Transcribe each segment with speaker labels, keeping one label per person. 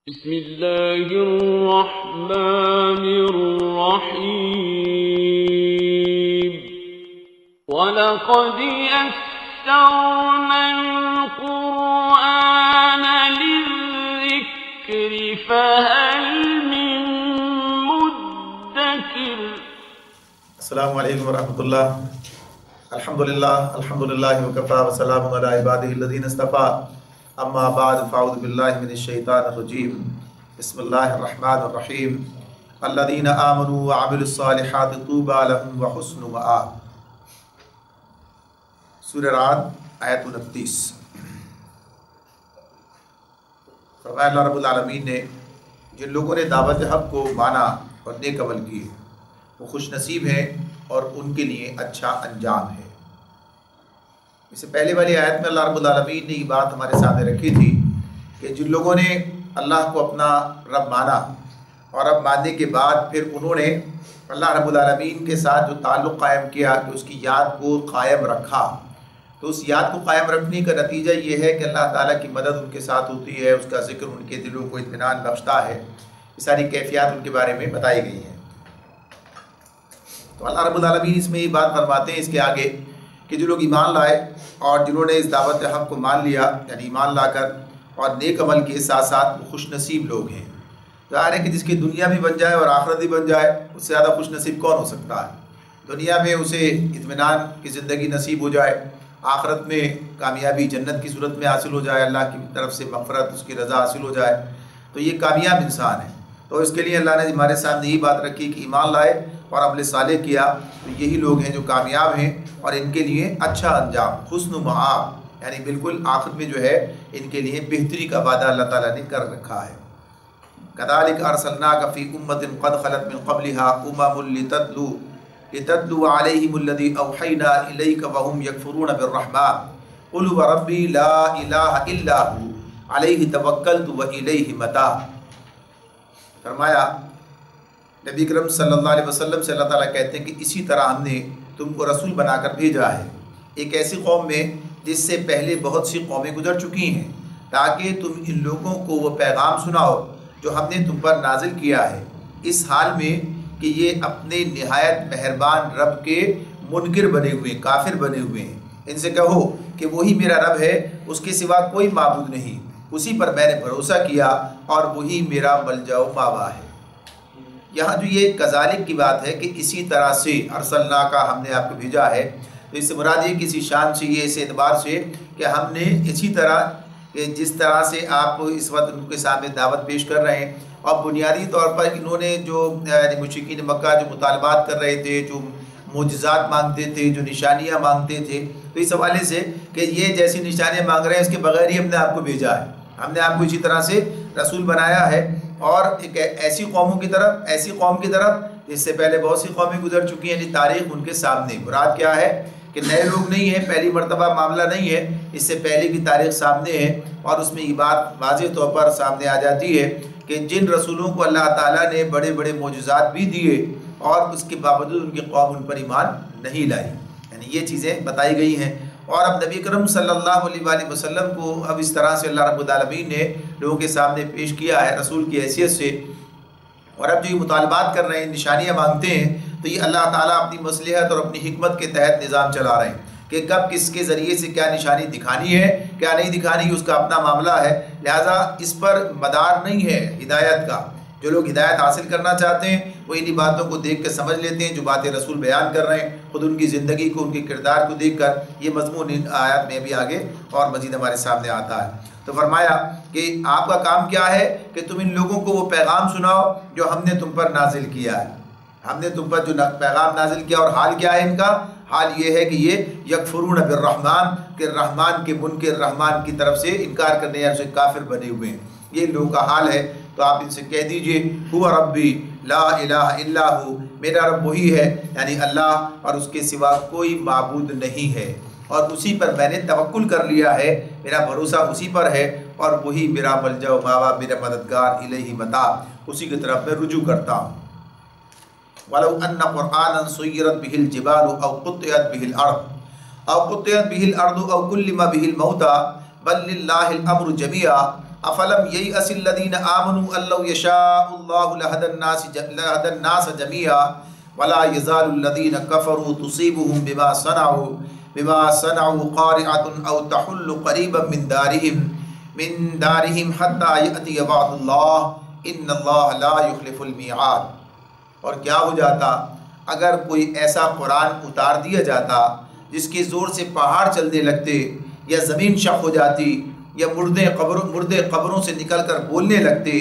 Speaker 1: بسم اللہ الرحمن الرحیم وَلَقَدْ يَسَّرْنَا الْقُرْآنَ لِلذِّكْرِ فَهَلْ مِن مُدَّكِرٍ۔
Speaker 2: السلام علیکم ورحمۃ اللہ۔ الحمدللہ وکفیٰ وسلام علی عبادہ الذین اصطفیٰ، اما بعد فاعوذ باللہ من الشیطان الرجیم، بسم اللہ الرحمن الرحیم۔ الذین آمنوا وعملوا الصالحات طوبی لہم وحسن مآب۔ سورہ رعد آیت 29۔ فرمایا اللہ رب العالمین نے جن لوگوں نے دعوت حق کو مانا اور نیک عمل کیے وہ خوش نصیب ہیں اور ان کے لیے اچھا انجام ہے۔ اس سے پہلے والی آیت میں اللہ رب العالمین نے یہ بات ہمارے سامنے رکھی تھی کہ جن لوگوں نے اللہ کو اپنا رب مانا اور رب ماننے کے بعد پھر انہوں نے اللہ رب العالمین کے ساتھ جو تعلق قائم کیا کہ اس کی یاد کو قائم رکھا، تو اس یاد کو قائم رکھنے کا نتیجہ یہ ہے کہ اللہ تعالیٰ کی مدد ان کے ساتھ ہوتی ہے، اس کا ذکر ان کے دلوں کو اطمینان بخشتا ہے۔ یہ ساری کیفیات ان کے بارے میں بتائی گئی ہیں۔ تو اللہ رب العالمین اس میں یہ بات فرماتے ہیں اس کے آگے کہ جو لوگ ایمان لائے اور جنہوں نے اس دعوت حق کو مان لیا، یعنی ایمان لا کر اور نیک عمل کے ساتھ ساتھ وہ خوش نصیب لوگ ہیں۔ ظاہر ہے کہ جس کی دنیا بھی بن جائے اور آخرت بھی بن جائے اس سے زیادہ خوش نصیب کون ہو سکتا ہے؟ دنیا میں اسے اطمینان کی زندگی نصیب ہو جائے، آخرت میں کامیابی جنت کی صورت میں حاصل ہو جائے، اللہ کی طرف سے مغفرت اس کی رضا حاصل ہو جائے، تو یہ کامیاب انسان ہے۔ تو اس کے لیے اللہ نے ہمارے سامنے یہی بات رکھی کہ ایمان لائے اور عمل صالح کیا تو یہی لوگ ہیں جو کامیاب ہیں اور ان کے لیے اچھا انجام، حسن مآب، یعنی بالکل آخر میں جو ہے ان کے لیے بہتری کا وعدہ اللہ تعالیٰ نے کر رکھا ہے۔ كَذَلِكَ أَرْسَلْنَاكَ فِي أُمَّةٍ قَدْ خَلَتْ مِن قَبْلِهَا أُمَمٌ لِتَتْلُوَ عَلَيْهِمُ الَّذِي أَوْحَيْنَا إِلَيْكَ وَهُمْ يَكْفُرُونَ بِالرَّحْمَنِ قُلْ وَرَبِّي لَا إِلَٰهَ إِلَّا هُوَ عَلَيْهِ تَوَكَّلْتُ وَإِلَيْهِ مَتَابِ۔ فرمایا نبی کرم صلی اللہ علیہ وسلم سے اللہ تعالیٰ کہتے ہیں کہ اسی طرح ہم نے تم کو رسول بنا کر بھیجا ہے ایک ایسی قوم میں جس سے پہلے بہت سی قومیں گزر چکی ہیں، تاکہ تم ان لوگوں کو وہ پیغام سناؤ جو ہم نے تم پر نازل کیا ہے، اس حال میں کہ یہ اپنے نہایت مہربان رب کے منکر بنے ہوئے، کافر بنے ہوئے ہیں۔ ان سے کہو کہ وہی میرا رب ہے، اس کے سوا کوئی معبود نہیں، اسی پر میں نے بھروسہ کیا اور وہی میرا ملجا و ماوا ہے۔ یہاں جو یہ کذالک کی بات ہے کہ اسی طرح سے ارسلنا کا ہم نے آپ کو بھیجا ہے، تو اس سے مراد یہ کسی شان سے، یہ اس اعتبار سے کہ ہم نے اسی طرح کہ جس طرح سے آپ اس وقت ان کے سامنے دعوت پیش کر رہے ہیں، اور بنیادی طور پر انہوں نے جو مشرکین مکہ جو مطالبات کر رہے تھے، جو معجزات مانگتے تھے، جو نشانیاں مانگتے تھے، تو اس حوالے سے کہ یہ جیسی نشانیاں مانگ رہے ہیں اس کے بغیر ہی ہم نے آپ کو بھیجا ہے، ہم نے آپ کو اسی طرح سے رسول بنایا ہے، اور ایک ایسی قوم کی طرف جس سے پہلے بہت سی قومیں گزر چکی ہیں، یعنی تاریخ ان کے سامنے۔ مراد کیا ہے کہ نئے لوگ نہیں ہیں، پہلی مرتبہ معاملہ نہیں ہے، اس سے پہلے کی تاریخ سامنے ہے، اور اس میں یہ بات واضح طور پر سامنے آ جاتی ہے کہ جن رسولوں کو اللہ تعالیٰ نے بڑے بڑے معجزات بھی دیے اور اس کے باوجود ان کی قوم ان پر ایمان نہیں لائی، یعنی یہ چیزیں بتائی گئی ہیں۔ اور اب نبی کرم صلی اللہ علیہ وآلہ وسلم کو اب اس طرح سے اللہ رب العالمین نے لوگوں کے سامنے پیش کیا ہے رسول کی حیثیت سے، اور اب جو یہ مطالبات کر رہے ہیں، نشانیاں مانگتے ہیں، تو یہ اللہ تعالیٰ اپنی مصلحت اور اپنی حکمت کے تحت نظام چلا رہے ہیں کہ کب کس کے ذریعے سے کیا نشانی دکھانی ہے، کیا نہیں دکھانی ہے، اس کا اپنا معاملہ ہے، لہٰذا اس پر مدار نہیں ہے ہدایت کا۔ جو لوگ ہدایت حاصل کرنا چاہتے ہیں وہ انہی باتوں کو دیکھ کے سمجھ لیتے ہیں جو باتیں رسول بیان کر رہے ہیں، خود ان کی زندگی کو، ان کے کردار کو دیکھ کر یہ مضمون ان آیات میں بھی آگے اور مزید ہمارے سامنے آتا ہے۔ تو فرمایا کہ آپ کا کام کیا ہے کہ تم ان لوگوں کو وہ پیغام سناؤ جو ہم نے تم پر نازل کیا ہے، ہم نے تم پر جو پیغام نازل کیا، اور حال کیا ہے ان کا؟ حال یہ ہے کہ یہ یکفرون بالرحمن، کہ رحمان کے منکر، رحمان کی طرف سے انکار کرنے یا اسے کافر بنے ہوئے ہیں، یہ لوگوں کا حال ہے۔ تو آپ ان سے کہہ دیجئے هو ربی لا الہ الا ہو، میرا رب وہی ہے، یعنی اللہ، اور اس کے سوا کوئی معبود نہیں ہے، اور اسی پر میں نے توکل کر لیا ہے، میرا بھروسہ اسی پر ہے، اور وہی میرا ملجا و ماوا، میرا مددگار، الیہ متاب، اسی کی طرف میں رجوع کرتا ہوں۔ وَلَوْ أَنَّ قُرْآنًا سُيِّرَتْ بِهِ الْجِبَالُ أَوْ قُطِّعَتْ بِهِ الْأَرْضُ أَوْ كُلِّمَ بِهِ الْمَوْتَى بَل لِلَّهِ الْأَمْرُ جَمِيعًا افلم ییأس الذین آمنوا ان لو یشاء اللہ لہدی الناس جمیعا ولا یزال الذین کفروا تصیبهم بما صنعوا قارعۃ او تحل قریبا من دارهم حتی یأتی وعد اللہ ان اللہ لا یخلف المیعاد۔ اور کیا ہو جاتا اگر کوئی ایسا قرآن اتار دیا جاتا جس کے زور سے پہاڑ چلنے لگتے یا زمین شق ہو جاتی یا مردے قبروں سے نکل کر بولنے لگتے۔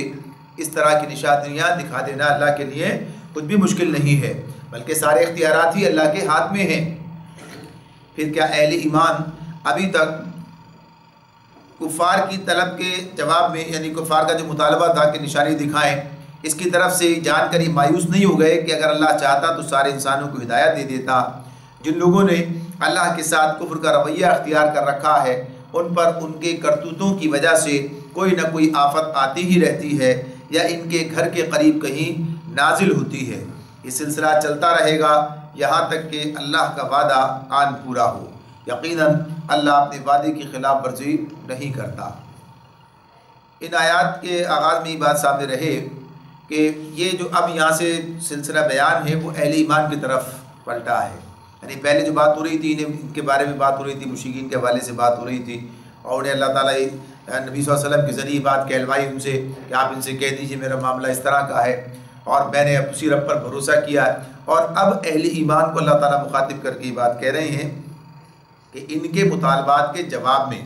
Speaker 2: اس طرح کی نشانیاں دکھا دینا اللہ کے لیے کچھ بھی مشکل نہیں ہے، بلکہ سارے اختیارات ہی اللہ کے ہاتھ میں ہیں۔ پھر کیا اہل ایمان ابھی تک کفار کی طلب کے جواب میں، یعنی کفار کا جو مطالبہ تھا کہ نشانی دکھائیں، اس کی طرف سے جان کر یہ مایوس نہیں ہو گئے کہ اگر اللہ چاہتا تو سارے انسانوں کو ہدایت دے دیتا؟ جن لوگوں نے اللہ کے ساتھ کفر کا رویہ اختیار کر رکھا ہے ان پر ان کے کرتوتوں کی وجہ سے کوئی نہ کوئی آفت آتی ہی رہتی ہے یا ان کے گھر کے قریب کہیں نازل ہوتی ہے۔ یہ سلسلہ چلتا رہے گا یہاں تک کہ اللہ کا وعدہ آن پورا ہو۔ یقیناً اللہ اپنے وعدے کی خلاف ورزی نہیں کرتا۔ ان آیات کے آغاز میں یہ بات سامنے رہے کہ یہ جو اب یہاں سے سلسلہ بیان ہے وہ اہل ایمان کی طرف پلٹا ہے۔ یعنی پہلے جو بات ہو رہی تھی ان کے بارے میں بات ہو رہی تھی، مشرکین کے حوالے سے بات ہو رہی تھی، اور انہیں اللہ تعالیٰ نبی صلی اللہ علیہ وسلم کے ذریعے بات کہلوائی ان سے کہ آپ ان سے کہہ دیجیے میرا معاملہ اس طرح کا ہے اور میں نے اسی رب پر بھروسہ کیا ہے۔ اور اب اہل ایمان کو اللہ تعالیٰ مخاطب کر کے یہ بات کہہ رہے ہیں کہ ان کے مطالبات کے جواب میں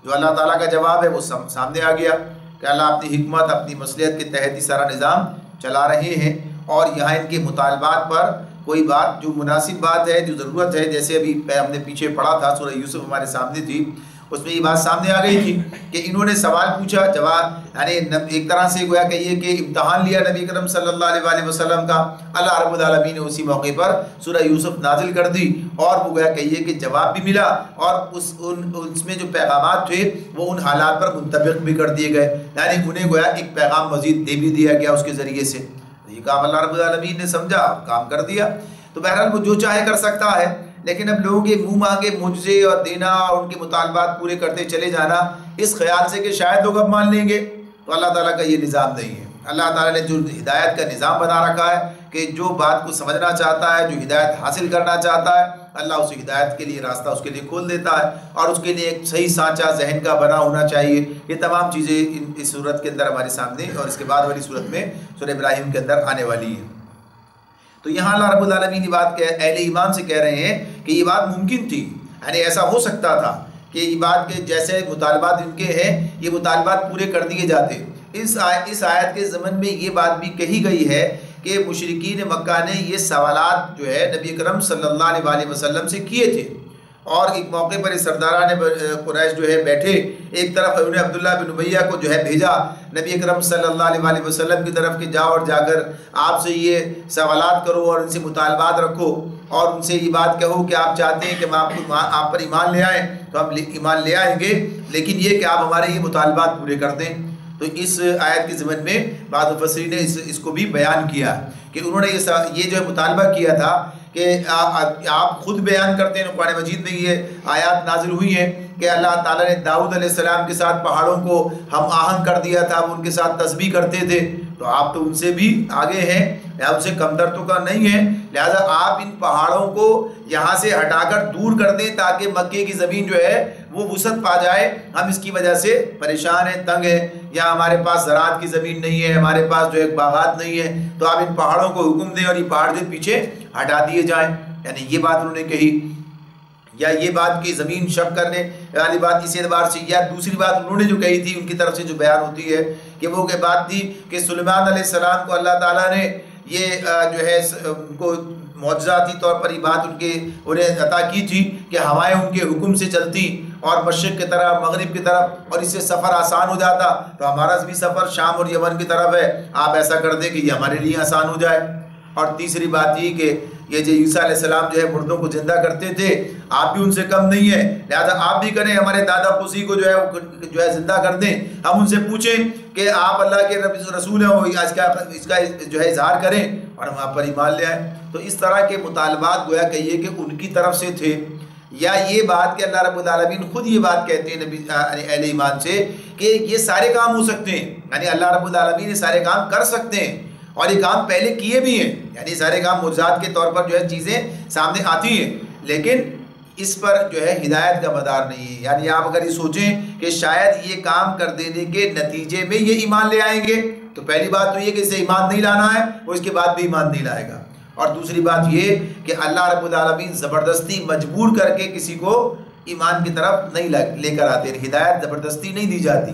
Speaker 2: جو اللہ تعالیٰ کا جواب ہے وہ سامنے آ گیا کہ اللہ اپنی حکمت اپنی مصلحت کے تحت ہی سارا نظام چلا رہے ہیں، اور یہاں ان کے مطالبات پر کوئی بات جو مناسب بات ہے، جو ضرورت ہے، جیسے ابھی ہم نے پیچھے پڑھا تھا سورہ یوسف ہمارے سامنے تھی، اس میں یہ بات سامنے آ گئی تھی کہ انہوں نے سوال پوچھا، جواب یعنی ایک طرح سے گویا کہیے کہ امتحان لیا نبی کرم صلی اللہ علیہ وآلہ وسلم کا۔ اللہ رب العالمین نے اسی موقع پر سورہ یوسف نازل کر دی اور وہ گویا کہیے کہ جواب بھی ملا، اور اس میں جو پیغامات تھے وہ ان حالات پر منطبق بھی کر دیے گئے، یعنی انہیں گویا ایک پیغام مزید دے بھی دیا گیا اس کے ذریعے سے۔ یہ کام اللہ رب العالمین نے سمجھا، کام کر دیا۔ تو بہرحال وہ جو چاہے کر سکتا ہے، لیکن اب لوگوں کے منہ مانگے معجزے اور دینا اور ان کے مطالبات پورے کرتے چلے جانا اس خیال سے کہ شاید لوگ اب مان لیں گے، تو اللہ تعالیٰ کا یہ نظام نہیں ہے۔ اللہ تعالیٰ نے جو ہدایت کا نظام بنا رکھا ہے کہ جو بات کو سمجھنا چاہتا ہے، جو ہدایت حاصل کرنا چاہتا ہے، اللہ اس ہدایت کے لیے راستہ اس کے لیے کھول دیتا ہے، اور اس کے لیے ایک صحیح سانچہ ذہن کا بنا ہونا چاہیے۔ یہ تمام چیزیں اس صورت کے اندر ہمارے سامنے اور اس کے بعد والی صورت میں سورہ ابراہیم کے اندر آنے والی ہیں۔ تو یہاں اللہ رب العالمین یہ بات اہل ایمان سے کہہ رہے ہیں کہ یہ بات ممکن تھی، یعنی ایسا ہو سکتا تھا کہ یہ بات کے جیسے مطالبات ان کے ہیں یہ مطالبات پورے کر دیے جاتے۔ اس آیت کے ضمن میں یہ بات بھی کہی گئی ہے کہ مشرکین مکہ نے یہ سوالات جو ہے نبی اکرم صلی اللہ علیہ وآلہ وسلم سے کیے تھے، اور ایک موقع پر اس سرداران قریش جو ہے بیٹھے، ایک طرف انہیں عبداللہ بن امیہ کو جو ہے بھیجا نبی اکرم صلی اللہ علیہ وآلہ وسلم کی طرف کہ جاؤ اور جا کر آپ سے یہ سوالات کرو اور ان سے مطالبات رکھو، اور ان سے یہ بات کہو کہ آپ چاہتے ہیں کہ ہم آپ پر ایمان لے آئیں تو ہم ایمان لے آئیں گے، لیکن یہ کہ آپ ہمارے یہ مطالبات پورے کر دیں۔ تو اس آیت کے ضمن میں بعض مفسرین نے اس کو بھی بیان کیا کہ انہوں نے یہ جو ہے مطالبہ کیا تھا کہ آپ خود بیان کرتے ہیں، قرآن مجید میں یہ آیات نازل ہوئی ہیں کہ اللہ تعالیٰ نے داؤد علیہ السلام کے ساتھ پہاڑوں کو ہم آہنگ کر دیا تھا، وہ ان کے ساتھ تسبیح کرتے تھے، تو آپ تو ان سے بھی آگے ہیں، یا ان سے کمتر تو کا نہیں ہے، لہذا آپ ان پہاڑوں کو یہاں سے ہٹا کر دور کر دیں تاکہ مکے کی زمین جو ہے وہ وسعت پا جائے۔ ہم اس کی وجہ سے پریشان ہیں، تنگ ہیں، یا ہمارے پاس زراعت کی زمین نہیں ہے، ہمارے پاس جو ہے باغات نہیں ہے، تو آپ ان پہاڑوں کو حکم دیں اور یہ پہاڑ سے پیچھے ہٹا دیے جائیں۔ یعنی یہ بات انہوں نے کہی، یا یہ بات کہ زمین شق کرنے والی بات اس اعتبار سے، یا دوسری بات انہوں نے جو کہی تھی ان کی طرف سے جو بیان ہوتی ہے کہ وہ کہ بات تھی کہ سلیمان علیہ السلام کو اللہ تعالیٰ نے یہ جو ہے ان کو معجزاتی طور پر یہ بات انہیں عطا کی تھی کہ ہوائیں ان کے حکم سے چلتی اور مشرق کی طرف مغرب کی طرف، اور اس سے سفر آسان ہو جاتا، تو ہمارا بھی سفر شام اور یمن کی طرف ہے، آپ ایسا کر دیں کہ یہ ہمارے لیے آسان ہو جائے۔ اور تیسری بات یہ کہ یہ جو عیسیٰ علیہ السلام جو ہے مردوں کو زندہ کرتے تھے، آپ بھی ان سے کم نہیں ہیں، لہذا آپ بھی کریں، ہمارے دادا پوسی کو جو ہے زندہ کر دیں، ہم ان سے پوچھیں کہ آپ اللہ کے رسول ہیں، وہ اس کا جو ہے اظہار کریں اور ہم آپ پر ایمان لے آئیں۔ تو اس طرح کے مطالبات گویا کہیے کہ ان کی طرف سے تھے، یا یہ بات کہ اللہ رب العالمین خود یہ بات کہتے ہیں نبی اہل ایمان سے کہ یہ سارے کام ہو سکتے ہیں، یعنی اللہ رب العالمین یہ سارے کام کر سکتے ہیں اور یہ کام پہلے کیے بھی ہیں، یعنی سارے کام معجزات کے طور پر جو ہے چیزیں سامنے آتی ہیں، لیکن اس پر جو ہے ہدایت کا مدار نہیں ہے۔ یعنی آپ اگر یہ سوچیں کہ شاید یہ کام کر دینے کے نتیجے میں یہ ایمان لے آئیں گے، تو پہلی بات تو یہ کہ اسے ایمان نہیں لانا ہے، وہ اس کے بعد بھی ایمان نہیں لائے گا، اور دوسری بات یہ کہ اللہ رب العالمین زبردستی مجبور کر کے کسی کو ایمان کی طرف نہیں لے کر آتے، ہدایت زبردستی نہیں دی جاتی،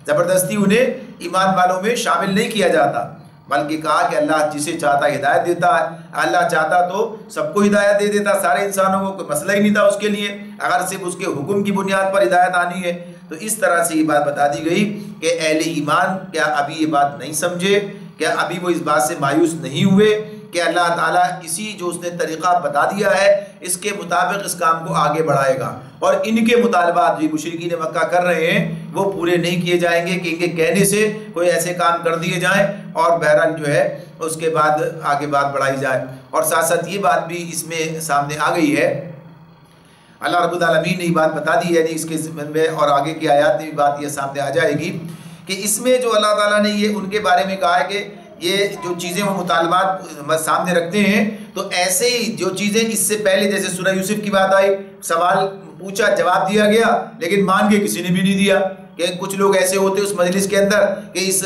Speaker 2: زبردستی انہیں ایمان والوں میں شامل نہیں کیا جاتا، بلکہ کہا کہ اللہ جسے چاہتا ہدایت دیتا ہے، اللہ چاہتا تو سب کو ہدایت دے دیتا، سارے انسانوں کو، کوئی مسئلہ ہی نہیں تھا اس کے لیے، اگر صرف اس کے حکم کی بنیاد پر ہدایت آنی ہے۔ تو اس طرح سے یہ بات بتا دی گئی کہ اہل ایمان کیا ابھی یہ بات نہیں سمجھے، کیا ابھی وہ اس بات سے مایوس نہیں ہوئے کہ اللہ تعالیٰ اسی جو اس نے طریقہ بتا دیا ہے اس کے مطابق اس کام کو آگے بڑھائے گا، اور ان کے مطالبات جو مشرکین مکہ کر رہے ہیں وہ پورے نہیں کیے جائیں گے کہ ان کے کہنے سے کوئی ایسے کام کر دیے جائیں اور بہرحال جو ہے اس کے بعد آگے بات بڑھائی جائے۔ اور ساتھ ساتھ یہ بات بھی اس میں سامنے آ گئی ہے، اللہ رب العالمین نے یہ بات بتا دی ہے، یعنی اس کے ضمن میں اور آگے کی آیات میں بھی بات یہ سامنے آ جائے گی کہ اس میں جو اللہ تعالیٰ نے یہ ان کے بارے میں کہا ہے کہ یہ جو چیزیں وہ مطالبات سامنے رکھتے ہیں، تو ایسے ہی جو چیزیں اس سے پہلے جیسے سورہ یوسف کی بات آئی، سوال پوچھا جواب دیا گیا لیکن مان کے کسی نے بھی نہیں دیا، کہ کچھ لوگ ایسے ہوتے اس مجلس کے اندر کہ اس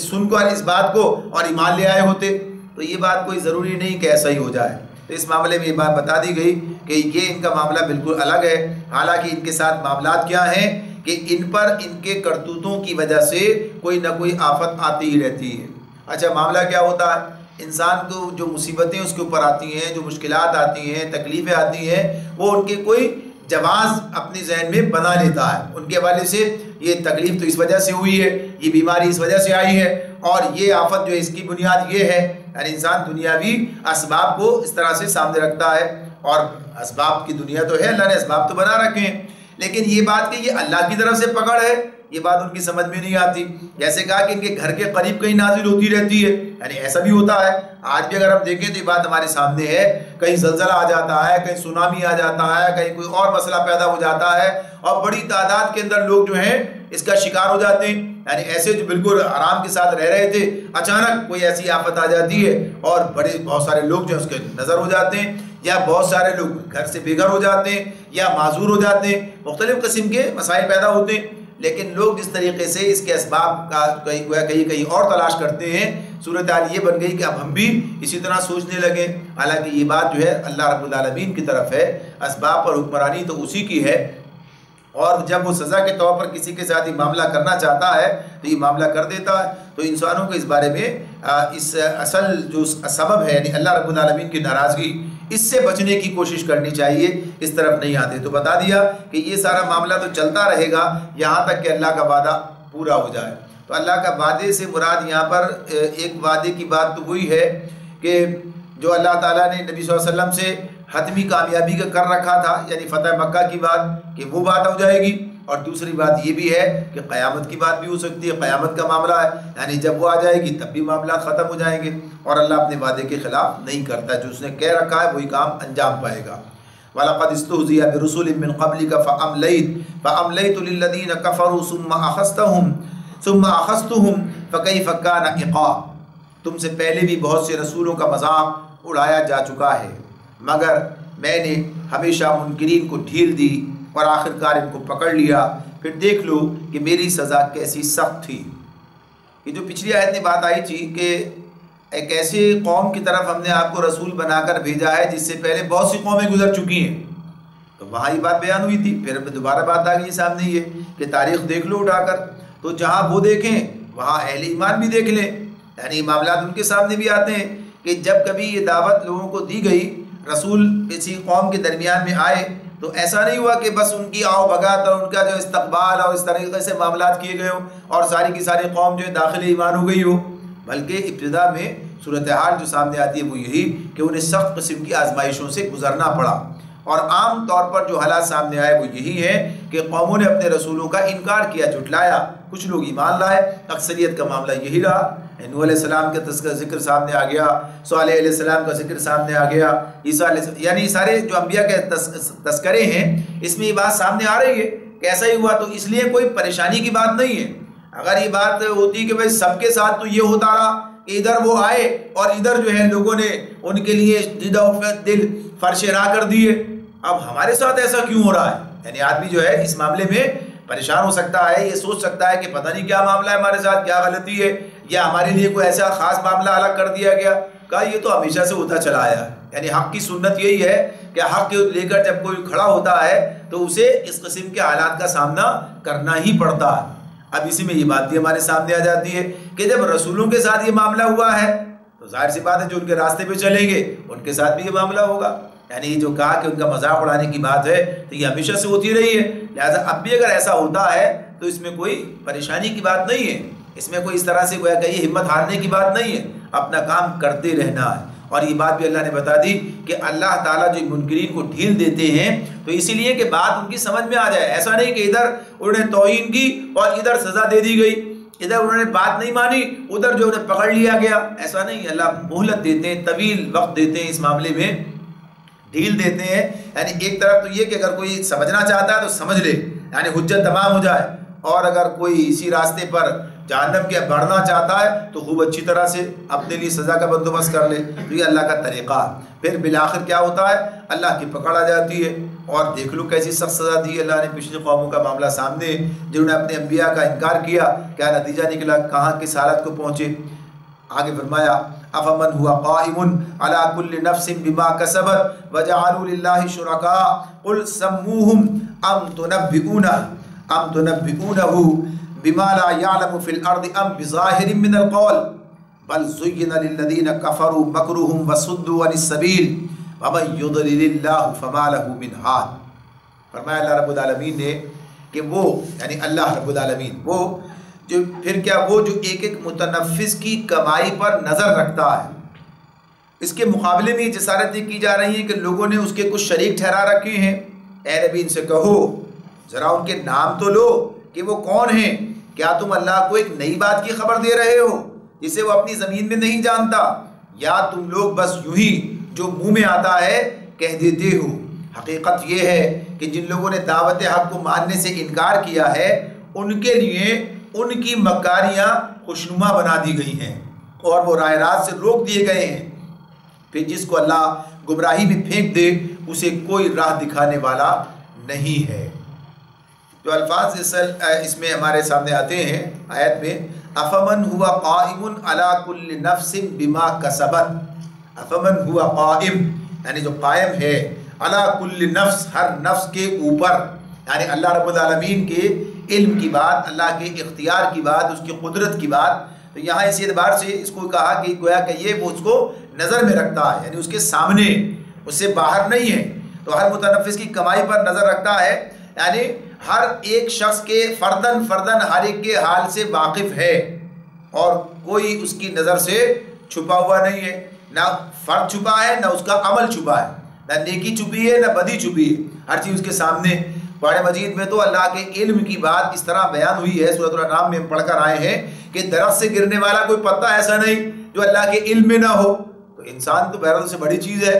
Speaker 2: سن کو اور اس بات کو اور ایمان لے آئے ہوتے، تو یہ بات کوئی ضروری نہیں کہ ایسا ہی ہو جائے۔ تو اس معاملے میں یہ بات بتا دی گئی کہ یہ ان کا معاملہ بالکل الگ ہے، حالانکہ ان کے ساتھ معاملات کیا ہیں کہ ان پر ان کے کرتوتوں کی وجہ سے کوئی نہ کوئی آفت آتی ہی رہتی ہے۔ اچھا معاملہ کیا ہوتا ہے، انسان کو جو مصیبتیں اس کے اوپر آتی ہیں، جو مشکلات آتی ہیں، تکلیفیں آتی ہیں، وہ ان کے کوئی جواز اپنے ذہن میں بنا لیتا ہے، ان کے حوالے سے یہ تکلیف تو اس وجہ سے ہوئی ہے، یہ بیماری اس وجہ سے آئی ہے، اور یہ آفت جو ہے اس کی بنیاد یہ ہے، یعنی انسان دنیاوی اسباب کو اس طرح سے سامنے رکھتا ہے، اور اسباب کی دنیا تو ہے، اللہ نے اسباب تو بنا رکھے ہیں، لیکن یہ بات کہ یہ اللہ کی طرف سے پکڑ ہے یہ بات ان کی سمجھ میں نہیں آتی۔ جیسے کہا کہ ان کے گھر کے قریب کہیں نازل ہوتی رہتی ہے، یعنی ایسا بھی ہوتا ہے، آج بھی اگر ہم دیکھیں تو یہ بات ہمارے سامنے ہے، کہیں زلزلہ آ جاتا ہے، کہیں سونامی آ جاتا ہے، کہیں کوئی اور مسئلہ پیدا ہو جاتا ہے، اور بڑی تعداد کے اندر لوگ جو ہیں اس کا شکار ہو جاتے ہیں، یعنی ایسے جو بالکل آرام کے ساتھ رہ رہے تھے اچانک کوئی ایسی آفت آ جاتی ہے اور بہت سارے لوگ جو اس کے نظر ہو جاتے ہیں، یا بہت سارے لوگ گھر سے بے گھر ہو جاتے ہیں یا معذور ہو جاتے ہیں، مختلف قسم کے مسائل پیدا ہوتے ہیں، لیکن لوگ جس طریقے سے اس کے اسباب کا کہیں اور تلاش کرتے ہیں، صورتحال یہ بن گئی کہ اب ہم بھی اسی طرح سوچنے لگے، حالانکہ یہ بات جو ہے اللہ رب العالمین کی طرف ہے، اسباب پر حکمرانی تو اسی کی ہے، اور جب وہ سزا کے طور پر کسی کے ساتھ یہ معاملہ کرنا چاہتا ہے تو یہ معاملہ کر دیتا ہے۔ تو انسانوں کو اس بارے میں اس اصل جو سبب ہے یعنی اللہ رب العالمین کی ناراضگی، اس سے بچنے کی کوشش کرنی چاہیے، اس طرف نہیں آتے۔ تو بتا دیا کہ یہ سارا معاملہ تو چلتا رہے گا یہاں تک کہ اللہ کا وعدہ پورا ہو جائے۔ تو اللہ کا وعدے سے مراد یہاں پر ایک وعدے کی بات تو وہی ہے کہ جو اللہ تعالیٰ نے نبی صلی اللہ علیہ وسلم سے حتمی کامیابی کا کر رکھا تھا، یعنی فتح مکہ کی بات، کہ وہ بات ہو جائے گی، اور دوسری بات یہ بھی ہے کہ قیامت کی بات بھی ہو سکتی ہے، قیامت کا معاملہ ہے، یعنی جب وہ آ جائے گی تب بھی معاملات ختم ہو جائیں گے، اور اللہ اپنے وعدے کے خلاف نہیں کرتا، جو اس نے کہہ رکھا ہے وہی کام انجام پائے گا۔ وَلَقَدِ اسْتُهْزِئَ بِرُسُلٍ مِّن قَبْلِكَ فَأَمْلَيْتُ لِلَّذِينَ كَفَرُوا ثُمَّ أَخَذْتُهُمْ فَكَيْفَ كَانَ عِقَابِ۔ تم سے پہلے بھی بہت سے رسولوں کا مذاق اڑایا جا چکا ہے، مگر میں نے ہمیشہ منکرین کو ڈھیل دی اور آخرکار ان کو پکڑ لیا، پھر دیکھ لو کہ میری سزا کیسی سخت تھی۔ یہ جو پچھلی آیت میں بات آئی تھی کہ ایک ایسے قوم کی طرف ہم نے آپ کو رسول بنا کر بھیجا ہے جس سے پہلے بہت سی قومیں گزر چکی ہیں، تو وہاں یہ بات بیان ہوئی تھی، پھر دوبارہ بات آ گئی سامنے یہ کہ تاریخ دیکھ لو اٹھا کر، تو جہاں وہ دیکھیں وہاں اہل ایمان بھی دیکھ لیں، یعنی معاملات ان کے سامنے بھی آتے ہیں کہ جب کبھی یہ دعوت لوگوں کو دی گئی، رسول کسی قوم کے درمیان میں آئے، تو ایسا نہیں ہوا کہ بس ان کی آؤ بھگات اور ان کا جو استقبال اور اس طریقے سے معاملات کیے گئے ہوں اور ساری کی ساری قوم جو ہے داخل ایمان ہو گئی ہو، بلکہ ابتدا میں صورتحال جو سامنے آتی ہے وہ یہی کہ انہیں سخت قسم کی آزمائشوں سے گزرنا پڑا، اور عام طور پر جو حالات سامنے آئے وہ یہی ہے کہ قوموں نے اپنے رسولوں کا انکار کیا، جھٹلایا، کچھ لوگ ایمان لائے، اکثریت کا معاملہ یہی رہا۔ نوح علیہ السلام کا ذکر سامنے آ گیا، صالح علیہ السلام کا ذکر سامنے آ گیا، عیسیٰ علیہ السلام، یعنی سارے جو انبیاء کے تذکرے ہیں اس میں یہ بات سامنے آ رہی ہے کہ ایسا ہی ہوا۔ تو اس لیے کوئی پریشانی کی بات نہیں ہے۔ اگر یہ بات ہوتی کہ بھائی سب کے ساتھ تو یہ ہوتا رہا کہ ادھر وہ آئے اور ادھر جو ہے لوگوں نے ان کے لیے دل فرش راہ کر دیے، اب ہمارے ساتھ ایسا کیوں ہو رہا ہے؟ یعنی آدمی جو ہے اس معاملے میں پریشان ہو سکتا ہے، یہ سوچ سکتا ہے کہ پتہ نہیں کیا معاملہ ہے ہمارے ساتھ، کیا غلطی ہے، یا ہمارے لیے کوئی ایسا خاص معاملہ الگ کر دیا گیا۔ کہا یہ تو ہمیشہ سے ہوتا چلا آیا ہے، یعنی حق کی سنت یہی ہے کہ حق لے کر جب کوئی کھڑا ہوتا ہے تو اسے اس قسم کے حالات کا سامنا کرنا ہی پڑتا ہے۔ اب اسی میں یہ بات بھی ہمارے سامنے آ جاتی ہے کہ جب رسولوں کے ساتھ یہ معاملہ ہوا ہے تو ظاہر سی بات ہے جو ان کے راستے پہ چلیں گے ان کے ساتھ بھی یہ معاملہ ہوگا۔ یعنی جو کہا کہ ان کا مذاق اڑانے کی بات ہے تو یہ ہمیشہ سے ہوتی رہی ہے، لہٰذا اب بھی اگر ایسا ہوتا ہے تو اس میں کوئی پریشانی کی بات نہیں ہے، اس میں کوئی اس طرح سے گویا کہ یہ ہمت ہارنے کی بات نہیں ہے، اپنا کام کرتے رہنا ہے۔ اور یہ بات بھی اللہ نے بتا دی کہ اللہ تعالیٰ جو منکرین کو ڈھیل دیتے ہیں تو اسی لیے کہ بات ان کی سمجھ میں آ جائے، ایسا نہیں کہ ادھر انہوں نے توہین کی اور ادھر سزا دے دی گئی، ادھر انہوں نے بات نہیں مانی ادھر جو انہیں پکڑ لیا گیا، ایسا نہیں۔ اللہ مہلت دیتے ہیں، طویل وقت دیتے ہیں، اس معاملے میں ڈھیل دیتے ہیں۔ یعنی ایک طرف تو یہ کہ اگر کوئی سمجھنا چاہتا ہے تو سمجھ لے، یعنی حجت تمام ہو جائے، اور اگر کوئی اسی راستے پر جہنم کے بڑھنا چاہتا ہے تو خوب اچھی طرح سے اپنے لیے سزا کا بندوبست کر لے، تو یہ اللہ کا طریقہ ہے۔ پھر بالآخر کیا ہوتا ہے؟ اللہ کی پکڑ آ جاتی ہے، اور دیکھ لو کیسی سخت سزا دی اللہ نے۔ پچھلی قوموں کا معاملہ سامنے، جنہوں نے اپنے انبیاء کا انکار کیا، کیا نتیجہ نکلا، کہاں کس حالت کو پہنچے۔ آگے فرمایا افمن ہوا قائم علی کل نفس بما کسبت وجعلوا للہ شرکاء قل سموہم ام تنبئونہ بما لا يعلم في الارض ام بظاہر من القول بل زین للذین کفروا مکرهم وصدوا عن السبیل ومن یضلل اللہ فما له من ہاد۔ فرمایا اللہ رب العالمین نے کہ وہ یعنی اللہ رب العالمین وہ جو پھر کیا وہ جو ایک ایک متنفس کی کمائی پر نظر رکھتا ہے، اس کے مقابلے میں یہ جسارتیں کی جا رہی ہیں کہ لوگوں نے اس کے کچھ شریک ٹھہرا رکھے ہیں۔ اے نبی ان سے کہو ذرا ان کے نام تو لو کہ وہ کون ہیں، کیا تم اللہ کو ایک نئی بات کی خبر دے رہے ہو جسے وہ اپنی زمین میں نہیں جانتا، یا تم لوگ بس یوں ہی جو منہ میں آتا ہے کہہ دیتے ہو؟ حقیقت یہ ہے کہ جن لوگوں نے دعوت حق کو ماننے سے انکار کیا ہے ان کے لیے ان کی مکاریاں خوشنما بنا دی گئی ہیں اور وہ راہ راست سے روک دیے گئے ہیں۔ پھر جس کو اللہ گمراہی میں پھینک دے اسے کوئی راہ دکھانے والا نہیں ہے۔ جو الفاظ اس میں ہمارے سامنے آتے ہیں آیت میں، افمن ہوا قائم علی کل نفس بما کسبت، افمن ہوا قائم یعنی جو قائم ہے، علی کل نفس ہر نفس کے اوپر، یعنی اللہ رب العالمین کے علم کی بات، اللہ کے اختیار کی بات، اس کی قدرت کی بات۔ تو یہاں اسی اعتبار سے اس کو کہا کہ گویا کہ یہ وہ اس کو نظر میں رکھتا ہے، یعنی اس کے سامنے، اس سے باہر نہیں ہے۔ تو ہر متنفس کی کمائی پر نظر رکھتا ہے، یعنی ہر ایک شخص کے فردن ہر ایک کے حال سے واقف ہے، اور کوئی اس کی نظر سے چھپا ہوا نہیں ہے، نہ فرد چھپا ہے نہ اس کا عمل چھپا ہے، نہ نیکی چھپی ہے نہ بدی چھپی ہے، ہر چیز اس کے سامنے۔ قرآن مجید میں تو اللہ کے علم کی بات اس طرح بیان ہوئی ہے، سورۃ الانعام میں پڑھ کر آئے ہیں کہ درخت سے گرنے والا کوئی پتا ایسا نہیں جو اللہ کے علم میں نہ ہو۔ تو انسان تو بہرحال سے بڑی چیز ہے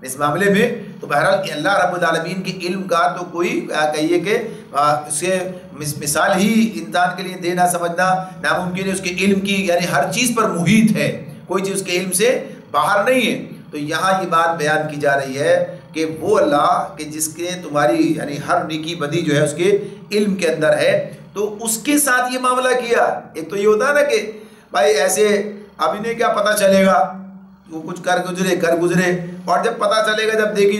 Speaker 2: اس معاملے میں، تو بہرحال اللہ رب العالمین کے علم کا تو کوئی کہیے کہ اسے مثال ہی انسان کے لیے دینا سمجھنا ناممکن ہے۔ اس کے علم کی یعنی ہر چیز پر محیط ہے، کوئی چیز اس کے علم سے باہر نہیں ہے۔ تو یہاں یہ بات بیان کی جا رہی ہے کہ وہ اللہ کہ جس کے تمہاری یعنی ہر نیکی بدی جو ہے اس کے علم کے اندر ہے، تو اس کے ساتھ یہ معاملہ کیا۔ ایک تو یہ ہوتا ہے نا کہ بھائی ایسے اب انہیں کیا پتہ چلے گا، وہ کچھ کر گزرے، اور جب پتہ چلے گا جب دیکھی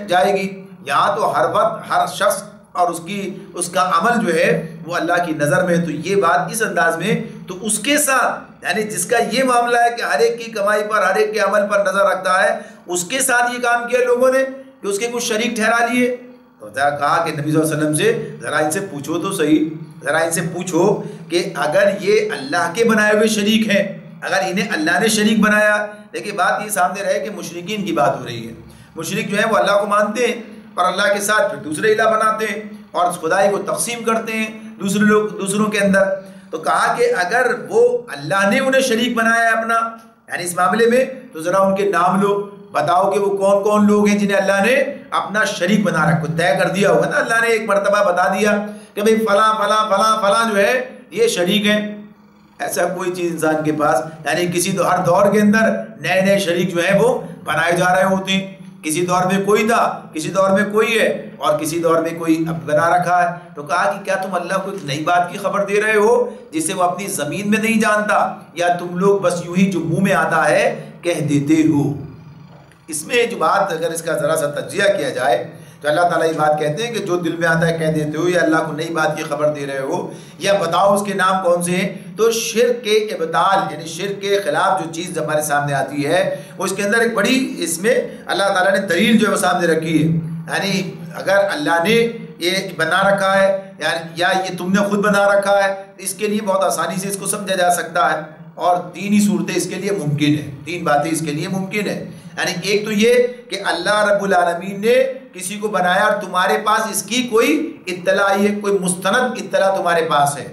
Speaker 2: جائے گی۔ یہاں تو ہر وقت ہر شخص اور اس کا عمل جو ہے وہ اللہ کی نظر میں۔ تو یہ بات اس انداز میں تو اس کے ساتھ یعنی جس کا یہ معاملہ ہے کہ ہر ایک کی کمائی پر ہر ایک کے عمل پر نظر رکھتا ہے، اس کے ساتھ یہ کام کیا لوگوں نے کہ اس کے کچھ شریک ٹھہرا لیے۔ تو کہا کہ نبی صلی اللہ علیہ وسلم سے ذرا ان سے پوچھو تو صحیح، ذرا ان سے پوچھو کہ اگر یہ اللہ کے بنائے ہوئے شریک ہیں، اگر انہیں اللہ نے شریک بنایا، دیکھیں بات یہ سامنے رہے کہ مشرکین کی بات ہو رہی ہے۔ مشرک جو ہے وہ اللہ کو مانتے ہیں اور اللہ کے ساتھ پھر دوسرے الہ بناتے ہیں اور خدائی کو تقسیم کرتے ہیں دوسروں کے اندر۔ تو کہا کہ اگر وہ اللہ نے انہیں شریک بنایا ہے اپنا، یعنی اس معاملے میں، تو ذرا ان کے نام لو، بتاؤ کہ وہ کون کون لوگ ہیں جنہیں اللہ نے اپنا شریک بنا رکھا، طے کر دیا ہوگا نا اللہ نے، ایک مرتبہ بتا دیا کہ بھئی فلاں فلاں فلاں فلاں جو ہے یہ شریک ہیں۔ ایسا کوئی چیز انسان کے پاس، یعنی ہر دور کے اندر نئے نئے شریک جو ہیں وہ بنائے جا رہے ہوتے ہیں، کسی دور میں کوئی تھا، کسی دور میں کوئی ہے، اور کسی دور میں کوئی اب بنا رکھا ہے۔ تو کہا کہ کیا تم اللہ کو ایک نئی بات کی خبر دے رہے ہو جسے وہ اپنی زمین میں نہیں جانتا، یا تم لوگ بس یوں ہی جو منہ میں آتا ہے کہہ دیتے ہو؟ اس میں جو بات اگر اس کا ذرا سا تجزیہ کیا جائے تو اللہ تعالیٰ یہ بات کہتے ہیں کہ جو دل میں آتا ہے کہہ دیتے ہو، یا اللہ کو نئی بات کی خبر دے رہے ہو، یا بتاؤ اس کے نام کون سے ہیں۔ تو شرک کے ابطال، یعنی شرک کے خلاف جو چیز ہمارے سامنے آتی ہے وہ اس کے اندر ایک بڑی، اس میں اللہ تعالیٰ نے دلیل جو ہے وہ سامنے رکھی ہے۔ یعنی اگر اللہ نے یہ بنا رکھا ہے یا یہ تم نے خود بنا رکھا ہے، اس کے لیے بہت آسانی سے اس کو سمجھا جا سکتا ہے، اور تین ہی صورتیں اس کے لیے ممکن ہیں، تین باتیں اس کے لیے ممکن ہیں۔ یعنی ایک تو یہ کہ اللہ رب العالمین نے کسی کو بنایا اور تمہارے پاس اس کی کوئی اطلاع ہے، کوئی مستند اطلاع تمہارے پاس ہے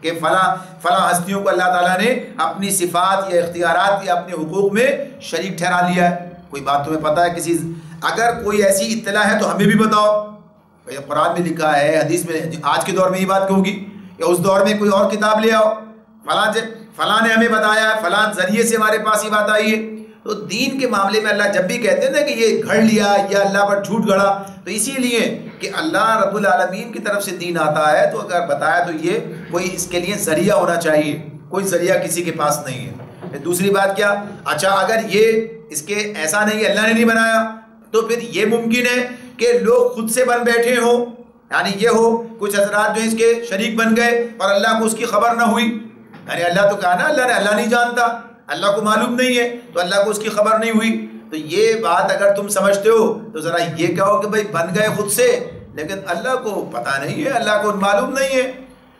Speaker 2: کہ فلاں ہستیوں کو اللہ تعالیٰ نے اپنی صفات یا اختیارات یا اپنے حقوق میں شریک ٹھہرا لیا ہے، کوئی بات تمہیں پتہ ہے کسی، اگر کوئی ایسی اطلاع ہے تو ہمیں بھی بتاؤ۔ قرآن میں لکھا ہے، حدیث میں، آج کے دور میں یہ بات کیوں ہوگی، یا اس دور میں کوئی اور کتاب لے آؤ، فلاں نے ہمیں بتایا ہے، فلاں ذریعے سے ہمارے پاس یہ بات آئی ہے۔ تو دین کے معاملے میں اللہ جب بھی کہتے ہیں نا کہ یہ گھڑ لیا یا اللہ پر جھوٹ گھڑا، تو اسی لیے کہ اللہ رب العالمین کی طرف سے دین آتا ہے، تو اگر بتایا تو یہ کوئی اس کے لیے ذریعہ ہونا چاہیے، کوئی ذریعہ کسی کے پاس نہیں ہے۔ دوسری بات کیا، اچھا اگر یہ اس کے ایسا نہیں اللہ نے نہیں بنایا، تو پھر یہ ممکن ہے کہ لوگ خود سے بن بیٹھے ہوں، یعنی یہ ہو کچھ حضرات جو اس کے شریک بن گئے اور اللہ کو اس کی خبر نہ ہوئی، یعنی اللہ تو کہا نا اللہ نہیں جانتا، اللہ کو معلوم نہیں ہے، تو اللہ کو اس کی خبر نہیں ہوئی۔ تو یہ بات اگر تم سمجھتے ہو تو ذرا یہ کہو کہ بھئی بن گئے خود سے، لیکن اللہ کو پتہ نہیں ہے، اللہ کو معلوم نہیں ہے،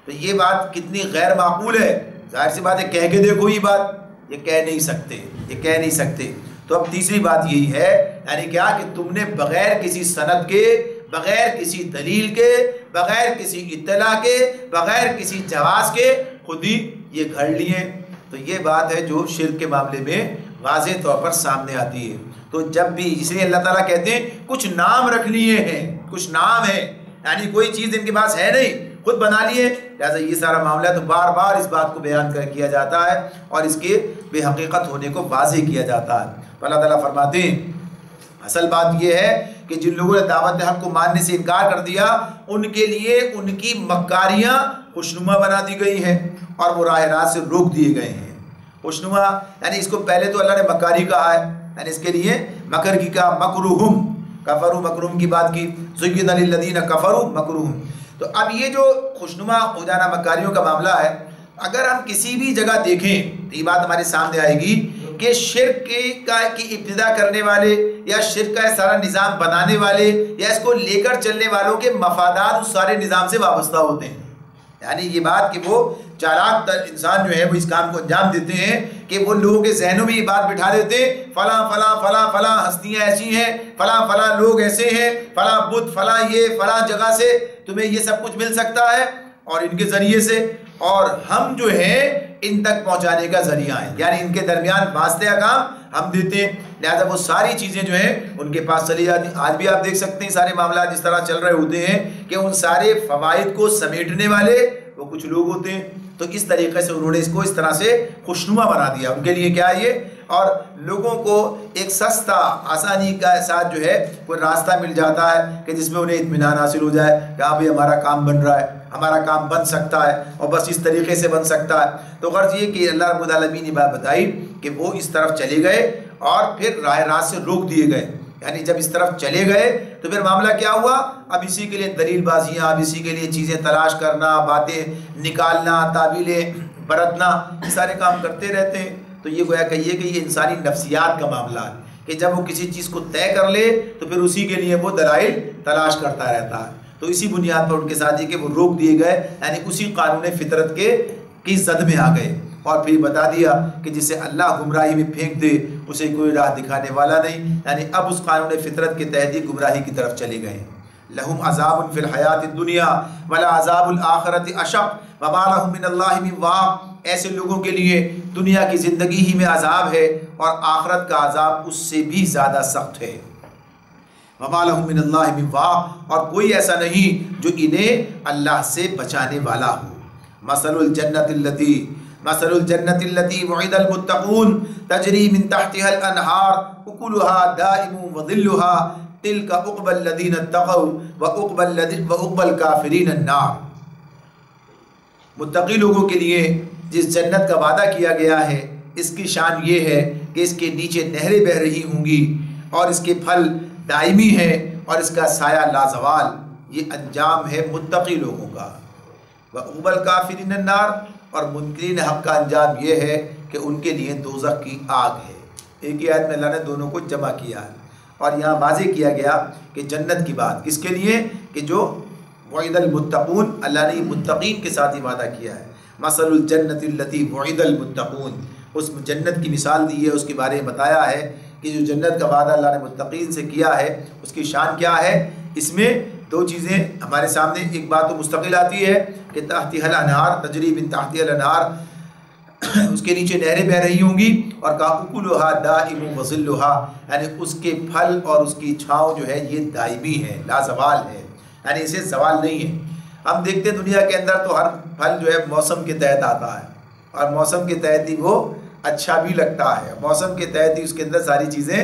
Speaker 2: تو یہ بات کتنی غیر معقول ہے۔ ظاہر سی بات ہے، کہہ کے دیکھو یہ بات، یہ کہہ نہیں سکتے۔ تو اب تیسری بات یہی ہے، یعنی کیا کہ تم نے بغیر کسی سند کے، بغیر کسی دلیل کے، بغیر کسی اطلاع کے، بغیر کسی جواز کے خود ہی یہ گھڑ لیے۔ تو یہ بات ہے جو شرک کے معاملے میں واضح طور پر سامنے آتی ہے۔ تو جب بھی، اس لیے اللہ تعالیٰ کہتے ہیں کچھ نام رکھ لیے ہیں، کچھ نام ہیں، یعنی کوئی چیز ان کے پاس ہے نہیں، خود بنا لیے، لہٰذا یہ سارا معاملہ تو بار بار اس بات کو بیان کیا جاتا ہے اور اس کے بے حقیقت ہونے کو واضح کیا جاتا ہے۔ تو اللہ تعالیٰ فرماتے ہیں اصل بات یہ ہے کہ جن لوگوں نے دعوت حق کو ماننے سے انکار کر دیا، ان کے لیے ان کی مکاریاں خوشنما بنا دی گئی ہیں اور وہ راہ راست سے روک دیے گئے ہیں۔ خوشنما یعنی اس کو پہلے تو اللہ نے مکاری کہا ہے، یعنی اس کے لیے مکر کی کہا، مکروہم، کفروا مکروہم کی بات کی، زین للذین کفروا مکروہم۔ تو اب یہ جو خوشنما ہو جانا مکاریوں کا معاملہ ہے، اگر ہم کسی بھی جگہ دیکھیں تو یہ بات ہمارے سامنے آئے گی کہ شرک کی ابتدا کرنے والے یا شرک کا سارا نظام بنانے والے یا اس کو لے کر چلنے والوں کے مفادات اس سارے نظام سے وابستہ ہوتے ہیں۔ یعنی یہ بات کہ وہ چالاک تر انسان جو ہے وہ اس کام کو انجام دیتے ہیں کہ وہ لوگوں کے ذہنوں میں یہ بات بٹھا دیتے ہیں، فلاں فلاں فلاں فلاں ہستیاں ایسی ہیں، فلاں فلاں لوگ ایسے ہیں، فلاں بت، فلاں یہ، فلاں جگہ سے تمہیں یہ سب کچھ مل سکتا ہے اور ان کے ذریعے سے، اور ہم جو ہیں ان تک پہنچانے کا ذریعہ ہیں، یعنی ان کے درمیان واسطہ کام ہم دیتے ہیں، لہذا وہ ساری چیزیں جو ہیں ان کے پاس چلی جاتی ہیں۔ آج بھی آپ دیکھ سکتے ہیں سارے معاملات جس طرح چل رہے ہوتے ہیں کہ ان سارے فوائد کو سمیٹنے والے وہ کچھ لوگ ہوتے ہیں، تو اس طریقے سے انہوں نے اس کو اس طرح سے خوشنما بنا دیا۔ ان کے لیے کیا ہے یہ، اور لوگوں کو ایک سستا آسانی کا ساتھ جو ہے کوئی راستہ مل جاتا ہے کہ جس میں انہیں اطمینان حاصل ہو جائے کہ ہاں بھائی ہمارا کام بن رہا ہے، ہمارا کام بن سکتا ہے اور بس اس طریقے سے بن سکتا ہے۔ تو غرض یہ کہ اللہ رب العالمین نے بات بتائی کہ وہ اس طرف چلے گئے اور پھر راہ راست سے روک دیے گئے، یعنی جب اس طرف چلے گئے تو پھر معاملہ کیا ہوا، اب اسی کے لیے دلیل بازیاں، اب اسی کے لیے چیزیں تلاش کرنا، باتیں نکالنا، تعویلیں برتنا، یہ سارے کام کرتے رہتے ہیں۔ تو یہ گویا کہیے کہ یہ انسانی نفسیات کا معاملہ ہے کہ جب وہ کسی چیز کو طے کر لے تو پھر اسی کے لیے وہ دلائل تلاش کرتا رہتا ہے۔ تو اسی بنیاد پر ان کے ساتھ یہ کہ وہ روک دیے گئے، یعنی اسی قانون فطرت کی زد میں آ گئے اور پھر بتا دیا کہ جسے اللہ گمراہی میں پھینک دے اسے کوئی راہ دکھانے والا نہیں، یعنی اب اس قانون فطرت کے تحت ہی گمراہی کی طرف چلے گئے۔ لہم عذاب فی الحیات الدنیا ولا عذاب الآخرۃ اشق وما لہم من اللہ من واق، ایسے لوگوں کے لیے دنیا کی زندگی ہی میں عذاب ہے اور آخرت کا عذاب اس سے بھی زیادہ سخت ہے۔ وما لہم من اللہ من واق، اور کوئی ایسا نہیں جو انہیں اللہ سے بچانے والا ہو۔ مثل الجنة التي وعد المتقون تجري من تحتها الأنهار أكلها دائم وظلها تلك عقبى الذين اتقوا وعقبى الكافرين النار۔ متقی لوگوں کے لیے جس جنت کا وعدہ کیا گیا ہے اس کی شان یہ ہے کہ اس کے نیچے نہریں بہہ رہی ہوں گی اور اس کے پھل دائمی ہے اور اس کا سایہ لازوال۔ یہ انجام ہے متقی لوگوں کا۔ وعقبى الكافرين النار، اور منکرین حق کا انجام یہ ہے کہ ان کے لیے دوزخ کی آگ ہے۔ ایک ہی آیت میں اللہ نے دونوں کو جمع کیا ہے اور یہاں واضح کیا گیا کہ جنت کی بات کس کے لیے کہ جو وعد المتقون، اللہ نے متقین کے ساتھ ہی وعدہ کیا ہے۔ مثل الجنت التي وعد المتقون، اس جنت کی مثال دی ہے، اس کے بارے میں بتایا ہے کہ جو جنت کا وعدہ اللہ نے متقین سے کیا ہے اس کی شان کیا ہے۔ اس میں دو چیزیں ہمارے سامنے، ایک بات تو مستقل آتی ہے کہ تحتها الانہار تجری من تحتها الانہار، اس کے نیچے نہریں بہہ رہی ہوں گی، اور کہا اکلها دائم وظلها، یعنی اس کے پھل اور اس کی چھاؤں جو ہے یہ دائمی ہے، لا زوال ہے، یعنی اسے زوال نہیں ہے۔ ہم دیکھتے ہیں دنیا کے اندر تو ہر پھل جو ہے موسم کے تحت آتا ہے اور موسم کے تحت ہی وہ اچھا بھی لگتا ہے، موسم کے تحت ہی اس کے اندر ساری چیزیں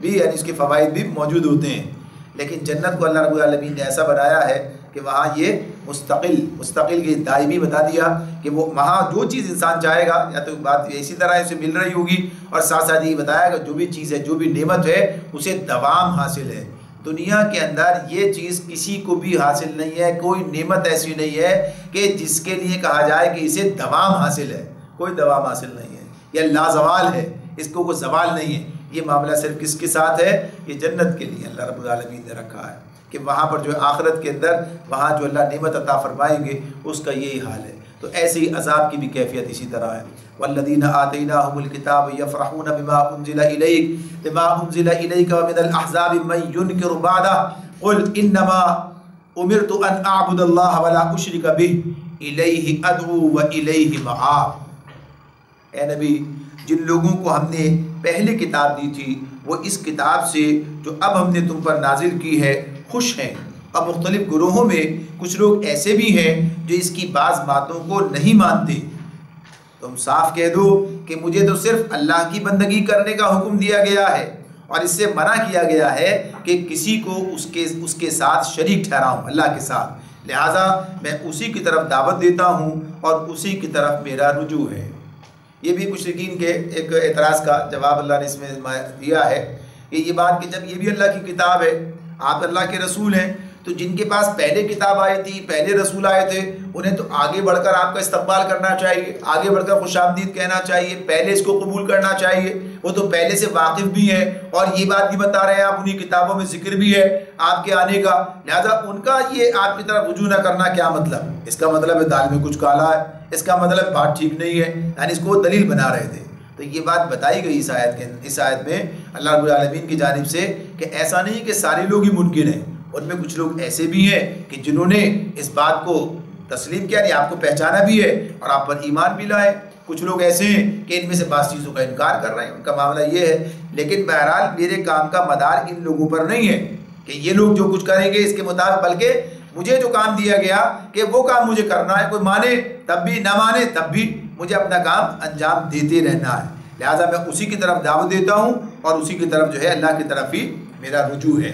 Speaker 2: بھی یعنی اس کے فوائد بھی موجود ہوتے ہیں۔ لیکن جنت کو اللہ رب العالمین نے ایسا بنایا ہے کہ وہاں یہ مستقل کی دائمی بتا دیا کہ وہ وہاں جو چیز انسان چاہے گا یا تو بات اسی طرح اسے مل رہی ہوگی، اور ساتھ ساتھ یہ بتایا کہ جو بھی چیز ہے، جو بھی نعمت ہے اسے دوام حاصل ہے۔ دنیا کے اندر یہ چیز کسی کو بھی حاصل نہیں ہے، کوئی نعمت ایسی نہیں ہے کہ جس کے لیے کہا جائے کہ اسے دوام حاصل ہے، کوئی دوام حاصل نہیں ہے، یہ لازوال ہے، اس کو کوئی زوال نہیں ہے۔ یہ معاملہ صرف کس کے ساتھ ہے؟ یہ جنت کے لیے اللہ رب العالمین نے رکھا ہے کہ وہاں پر جو آخرت کے اندر وہاں جو اللہ نعمت عطا فرمائیں گے اس کا یہی حال ہے۔ تو ایسے ہی عذاب کی بھی کیفیت اسی طرح ہے۔ والذین آتیناہم الکتاب یفرحون بما انزل الیک ومن الاحزاب من ینکر بعدہ قل انما امرت ان اعبد اللہ ولا اشرک بہ الیہ ادعو والیہ مآب۔ اے نبی، جن لوگوں کو ہم نے پہلے کتاب دی تھی وہ اس کتاب سے جو اب ہم نے تم پر نازل کی ہے خوش ہیں، اور مختلف گروہوں میں کچھ لوگ ایسے بھی ہیں جو اس کی بعض باتوں کو نہیں مانتے۔ تم صاف کہہ دو کہ مجھے تو صرف اللہ کی بندگی کرنے کا حکم دیا گیا ہے اور اس سے منع کیا گیا ہے کہ کسی کو اس کے ساتھ شریک ٹھہراؤں اللہ کے ساتھ، لہٰذا میں اسی کی طرف دعوت دیتا ہوں اور اسی کی طرف میرا رجوع ہے۔ یہ بھی مشرکین کے ایک اعتراض کا جواب اللہ نے اس میں دیا ہے کہ یہ بات کہ جب یہ بھی اللہ کی کتاب ہے، آپ اللہ کے رسول ہیں، تو جن کے پاس پہلے کتاب آئی تھی، پہلے رسول آئے تھے، انہیں تو آگے بڑھ کر آپ کا استقبال کرنا چاہیے، آگے بڑھ کر خوش آمدید کہنا چاہیے، پہلے اس کو قبول کرنا چاہیے۔ وہ تو پہلے سے واقف بھی ہیں اور یہ بات بھی بتا رہے ہیں، آپ انہی کتابوں میں ذکر بھی ہے آپ کے آنے کا، لہٰذا ان کا یہ آپ کی طرف رجوع نہ کرنا کیا مطلب؟ اس کا مطلب ہے دال میں کچھ کالا ہے، اس کا مطلب بات ٹھیک نہیں ہے، یعنی اس کو دلیل بنا رہے تھے۔ تو یہ بات بتائی گئی اس آیت میں اللہ رب العالمین کی جانب سے کہ ایسا نہیں کہ سارے لوگ ہی منکر ہیں، ان میں کچھ لوگ ایسے بھی ہیں کہ جنہوں نے اس بات کو تسلیم کیا، نہیں آپ کو پہچانا بھی ہے اور آپ پر ایمان بھی لائے۔ کچھ لوگ ایسے ہیں کہ ان میں سے بعض چیزوں کا انکار کر رہے ہیں، ان کا معاملہ یہ ہے۔ لیکن بہرحال میرے کام کا مدار ان لوگوں پر نہیں ہے کہ یہ لوگ جو کچھ کریں گے اس کے مطابق، بلکہ مجھے جو کام دیا گیا کہ وہ کام مجھے کرنا ہے، کوئی مانے تب بھی نہ مانے تب بھی مجھے اپنا کام انجام دیتے رہنا ہے، لہٰذا میں اسی کی طرف دعوت دیتا ہوں اور اسی کی طرف جو ہے اللہ کی طرف ہی میرا رجوع ہے۔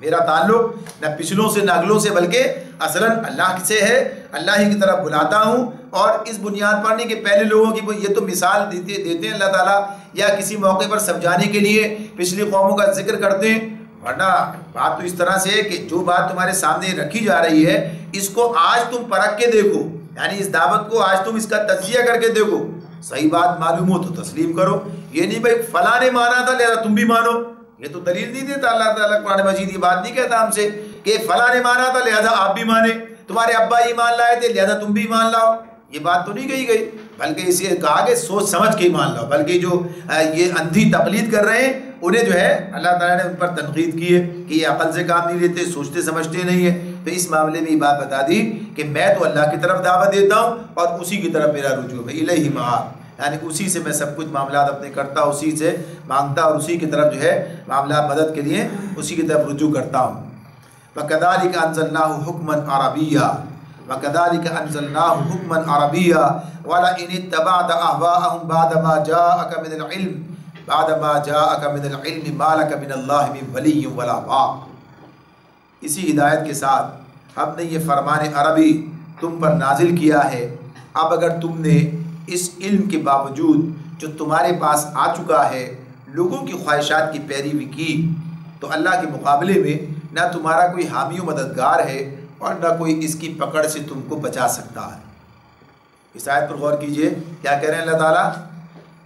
Speaker 2: میرا تعلق نہ پچھلوں سے نہ اگلوں سے بلکہ اصلاً اللہ سے ہے، اللہ ہی کی طرف بلاتا ہوں، اور اس بنیاد پر نہیں کہ پہلے لوگوں کی یہ تو مثال دیتے ہیں اللہ تعالیٰ، یا کسی موقع پر سمجھانے کے لیے پچھلی قوموں کا ذکر کرتے ہیں، ورنہ بات تو اس طرح سے ہے کہ جو بات تمہارے سامنے رکھی جا رہی ہے اس کو آج تم پرکھ کے دیکھو، یعنی اس دعوت کو آج تم اس کا تجزیہ کر کے دیکھو، صحیح بات معلوم ہو تو تسلیم کرو، یہ نہیں بھائی فلاں نے مانا تھا لہذا تم بھی مانو، یہ تو دلیل نہیں دیتا اللہ تعالیٰ قرآن مجید، یہ بات نہیں کہتا ہم سے کہ فلاں نے مانا تھا لہذا آپ بھی مانے، تمہارے ابا ایمان لائے تھے لہذا تم بھی ایمان لاؤ، یہ بات تو نہیں کہی گئی۔ بلکہ اسے کہا کہ سوچ سمجھ کے ایمان لاؤ، بلکہ جو یہ اندھی تقلید کر رہے ہیں انہیں جو ہے اللہ تعالیٰ نے ان پر تنقید کی ہے کہ یہ عقل سے کام نہیں لیتے، سوچتے سمجھتے نہیں ہیں۔ تو اس معاملے میں یہ بات بتا دی کہ میں تو اللہ کی طرف دعوت دیتا ہوں اور اسی کی طرف میرا رجوع ہے، الیہ مآب، یعنی اسی سے میں سب کچھ معاملات اپنے کرتا ہوں، اسی سے مانگتا اور اسی کی طرف جو ہے معاملات مدد کے لیے اسی کی طرف رجوع کرتا ہوں۔ وَكَذَلِكَ أَنزَلْنَاهُ حُكْمًا عَرَبِيًّا وَكَذَلِكَ أَنزَلْنَاهُ حُكْمًا عَرَبِيًّا وَلَئِنِ اتَّبَعْتَ أَهْوَاءَهُمْ بعدما جاءك من العلم ما لك من الله من ولي ولا واق۔ اسی ہدایت کے ساتھ ہم نے یہ فرمان عربی تم پر نازل کیا ہے۔ اب اگر تم نے اس علم کے باوجود جو تمہارے پاس آ چکا ہے لوگوں کی خواہشات کی پیروی کی تو اللہ کے مقابلے میں نہ تمہارا کوئی حامی و مددگار ہے اور نہ کوئی اس کی پکڑ سے تم کو بچا سکتا ہے۔ اس آیت پر غور کیجئے، کیا کہہ رہے ہیں اللہ تعالیٰ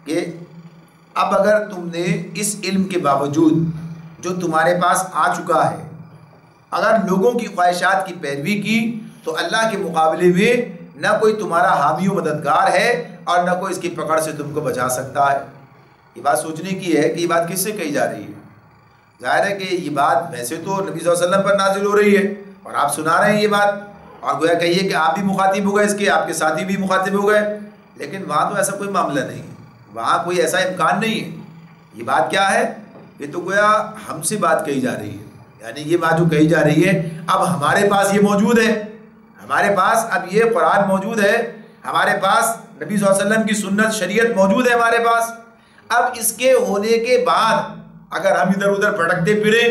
Speaker 2: کہ اب اگر تم نے اس علم کے باوجود جو تمہارے پاس آ چکا ہے اگر لوگوں کی خواہشات کی پیروی کی تو اللہ کے مقابلے میں نہ کوئی تمہارا حامی و مددگار ہے اور نہ کوئی اس کی پکڑ سے تم کو بچا سکتا ہے۔ یہ بات سوچنے کی ہے کہ یہ بات کس سے کہی جا رہی ہے؟ ظاہر ہے کہ یہ بات ویسے تو نبی صلی اللہ علیہ وسلم پر نازل ہو رہی ہے اور آپ سنا رہے ہیں یہ بات، اور گویا کہیے کہ آپ بھی مخاطب ہو گئے اس کے، آپ کے ساتھی بھی مخاطب ہو گئے، لیکن وہاں تو ایسا کوئی معاملہ نہیں ہے، وہاں کوئی ایسا امکان نہیں ہے۔ یہ بات کیا ہے؟ یہ تو گویا ہم سے بات کہی جا رہی ہے، یعنی یہ بات جو کہی جا رہی ہے اب ہمارے پاس یہ موجود ہے، ہمارے پاس اب یہ قرآن موجود ہے، ہمارے پاس نبی صلی اللہ علیہ وسلم کی سنت شریعت موجود ہے ہمارے پاس۔ اب اس کے ہونے کے بعد اگر ہم ادھر ادھر بھٹکتے پھریں،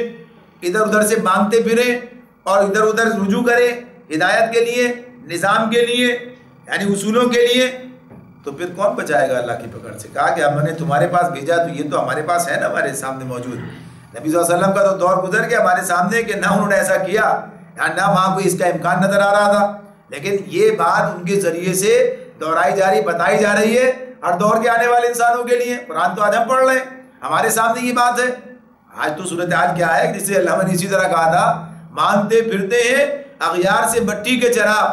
Speaker 2: ادھر ادھر سے مانگتے پھریں اور ادھر ادھر رجوع کریں ہدایت کے لیے، نظام کے لیے، یعنی اصولوں کے لیے، تو پھر کون بچائے گا اللہ کی پکڑ سے؟ کہا کہ ہم نے تمہارے پاس بھیجا تو یہ تو ہمارے پاس ہے نا، ہمارے سامنے موجود۔ نبی صلی اللہ علیہ وسلم کا تو دور گزر گیا ہمارے سامنے کہ نہ انہوں نے ایسا کیا، نہ وہاں کوئی اس کا امکان نظر آ رہا تھا، لیکن یہ بات ان کے ذریعے سے دہرائی جا رہی، بتائی جا رہی ہے ہر دور کے آنے والے انسانوں کے لیے۔ قرآن تو آج ہم پڑھ رہے ہیں، ہمارے سامنے یہ بات ہے۔ آج تو صورتحال کیا ہے، جسے اللہ نے اسی طرح کہا تھا، مانگتے پھرتے ہیں اغیار سے مٹی کے چراغ،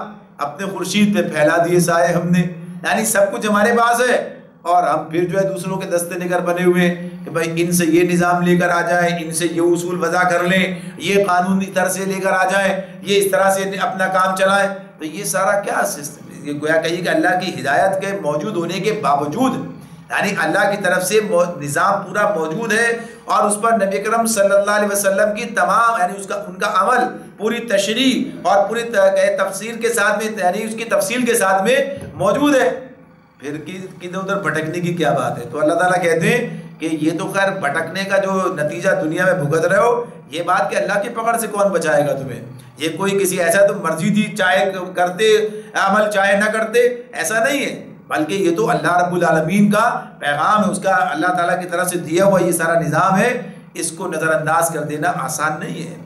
Speaker 2: اپنے خورشید پہ پھیلا دیے سائے ہم نے، یعنی سب کچھ ہمارے پاس ہے اور ہم پھر جو ہے دوسروں کے دستے نگر بنے ہوئے ہیں کہ بھائی ان سے یہ نظام لے کر آ جائیں، ان سے یہ اصول وضع کر لیں، یہ قانون اس طرح سے لے کر آ جائیں، یہ اس طرح سے اپنا کام چلائیں۔ تو یہ سارا کیا سسٹم ہے؟ یہ گویا کہیے کہ اللہ کی ہدایت کے موجود ہونے کے باوجود، یعنی اللہ کی طرف سے نظام پورا موجود ہے اور اس پر نبی اکرم صلی اللہ علیہ وسلم کی تمام یعنی ان کا عمل پوری تشریح اور پوری تفسیر کے ساتھ میں، یعنی اس کی تفصیل کے ساتھ میں موجود ہے، پھر کدھر ادھر بھٹکنے کی کیا بات ہے؟ تو اللہ تعالیٰ کہتے ہیں کہ یہ تو خیر بھٹکنے کا جو نتیجہ دنیا میں بھگت رہے ہو، یہ بات کہ اللہ کی پکڑ سے کون بچائے گا تمہیں؟ یہ کوئی کسی ایسا تم مرضی تھی چاہے کرتے عمل چاہے نہ کرتے، ایسا نہیں ہے، بلکہ یہ تو اللہ رب العالمین کا پیغام ہے، اس کا اللہ تعالیٰ کی طرف سے دیا ہوا یہ سارا نظام ہے، اس کو نظر انداز کر دینا آسان نہیں ہے۔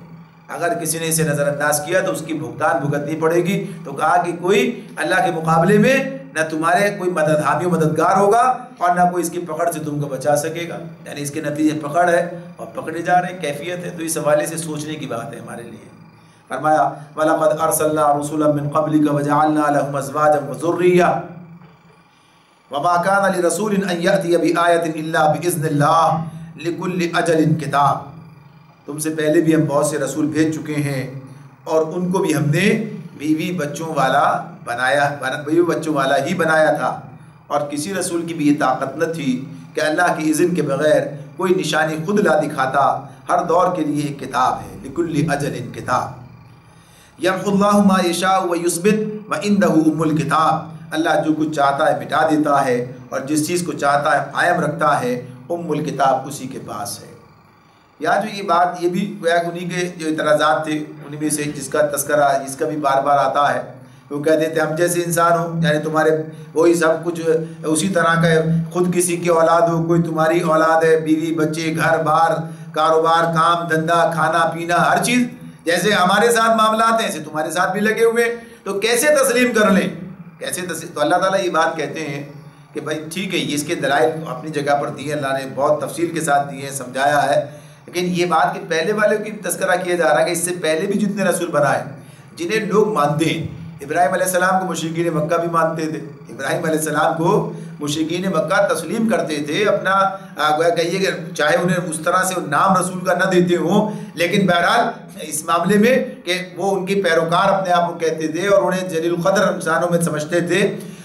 Speaker 2: اگر کسی نے اسے نظر انداز کیا تو اس کی بھگتان بھگتنی پڑے گی۔ تو کہا کہ کوئی اللہ کے مقابلے میں نہ تمہارے کوئی حامی و مددگار ہوگا اور نہ کوئی اس کی پکڑ سے تم کو بچا سکے گا، یعنی اس کے نتیجے پکڑ ہے اور پکڑے جا رہے ہیں، کیفیت ہے۔ تو اس حوالے سے سوچنے کی بات ہے ہمارے لیے۔ فرمایا وَلَقَدْ أَرْسَلْنَا رُسُلًا مِّن قَبْلِكَ وَجَعَلْنَا لَهُمْ أَزْوَاجًا وَذُرِّيَّةً وَمَا كَانَ لِرَسُولٍ أَن يَأْتِيَ بِآيَةٍ إِلَّا بِإِذْنِ اللَّهِ لِكُلِّ أَجَلٍ كِتَابٌ۔ تم سے پہلے بھی ہم بہت سے رسول بھیج چکے ہیں اور ان کو بھی ہم نے بیوی بچوں والا ہی بنایا تھا، اور کسی رسول کی بھی یہ طاقت نہ تھی کہ اللہ کی اذن کے بغیر کوئی نشانی خود لا دکھاتا۔ ہر دور کے لیے ایک کتاب ہے، لِكُلِّ أَجَلٍ کتاب۔ يَمْحُو اللَّهُ مَا يَشَاءُ وَيُثْبِتُ وَعِندَهُ أُمُّ الْكِتَابِ۔ اللہ جو کچھ چاہتا ہے مٹا دیتا ہے اور جس چیز کو چاہتا ہے قائم رکھتا ہے، ام الکتاب اسی کے پاس ہے۔ یا جو یہ بات یہ بھی انہی کے جو اعتراضات تھے انہی میں سے جس کا تذکرہ جس کا بھی بار بار آتا ہے، وہ کہتے تھے ہم جیسے انسان ہو، یعنی تمہارے وہی سب کچھ اسی طرح کا ہے، خود کسی کی اولاد ہو، کوئی تمہاری اولاد ہے، بیوی بچے گھر بار کاروبار کام دھندا کھانا پینا ہر چیز جیسے ہمارے ساتھ معاملات ہیں ایسے تمہارے ساتھ بھی لگے ہوئے، تو کیسے تسلیم کر لیں؟ کیسے تسلیم؟ تو اللہ تعالیٰ یہ بات کہتے ہیں کہ بھائی ٹھیک ہے، یہ اس کے دلائل اپنی جگہ پر دیے، اللہ نے بہت تفصیل کے ساتھ دیے ہیں، سمجھایا ہے، لیکن یہ بات کہ پہلے والے کی تذکرہ کیا جا رہا ہے کہ اس سے پہلے بھی جتنے رسول بنائے جنہیں لوگ مانتے ہیں، ابراہیم علیہ السلام کو مشرکین مکہ بھی مانتے تھے، ابراہیم علیہ السلام کو مشرکین مکہ تسلیم کرتے تھے، اپنا کہیے کہ چاہے انہیں اس طرح سے نام رسول کا نہ دیتے ہوں، لیکن بہرحال اس معاملے میں کہ وہ ان کے پیروکار اپنے آپ کو کہتے تھے اور انہیں جلیل القدر انسانوں میں سمجھتے تھے۔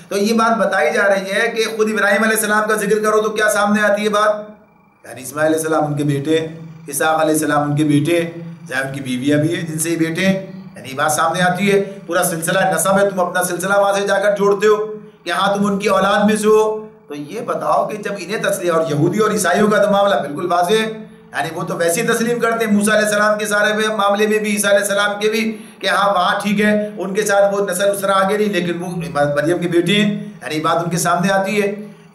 Speaker 2: تو یہ بات بتائی جا رہی ہے کہ خود ابراہیم علیہ السلام کا ذکر کرو تو کیا سامنے آتی ہے بات، یعنی اسماعیل علیہ السلام ان کے بیٹے، اسحاق علیہ السلام ان کے بیٹے، جہاں ان کی بیویاں بھی ہیں جن سے یہ بیٹے ہیں، یعنی بات سامنے آتی ہے۔ پورا سلسلہ نسب ہے، تم اپنا سلسلہ وہاں سے جا کر جوڑتے ہو کہ ہاں تم ان کی اولاد میں سے ہو۔ تو یہ بتاؤ کہ جب انہیں تسلیم، اور یہودی اور عیسائیوں کا تو معاملہ بالکل واضح ہے، یعنی وہ تو ویسے ہی تسلیم کرتے ہیں موسیٰ علیہ السلام کے سارے معاملے میں بھی، عیسیٰ علیہ السلام کے بھی، کہ ہاں وہاں ٹھیک ہے ان کے ساتھ وہ نسل اس طرح آگے نہیں، لیکن وہ مریم کے بیٹے ہیں، یعنی بات ان کے سامنے آتی ہے۔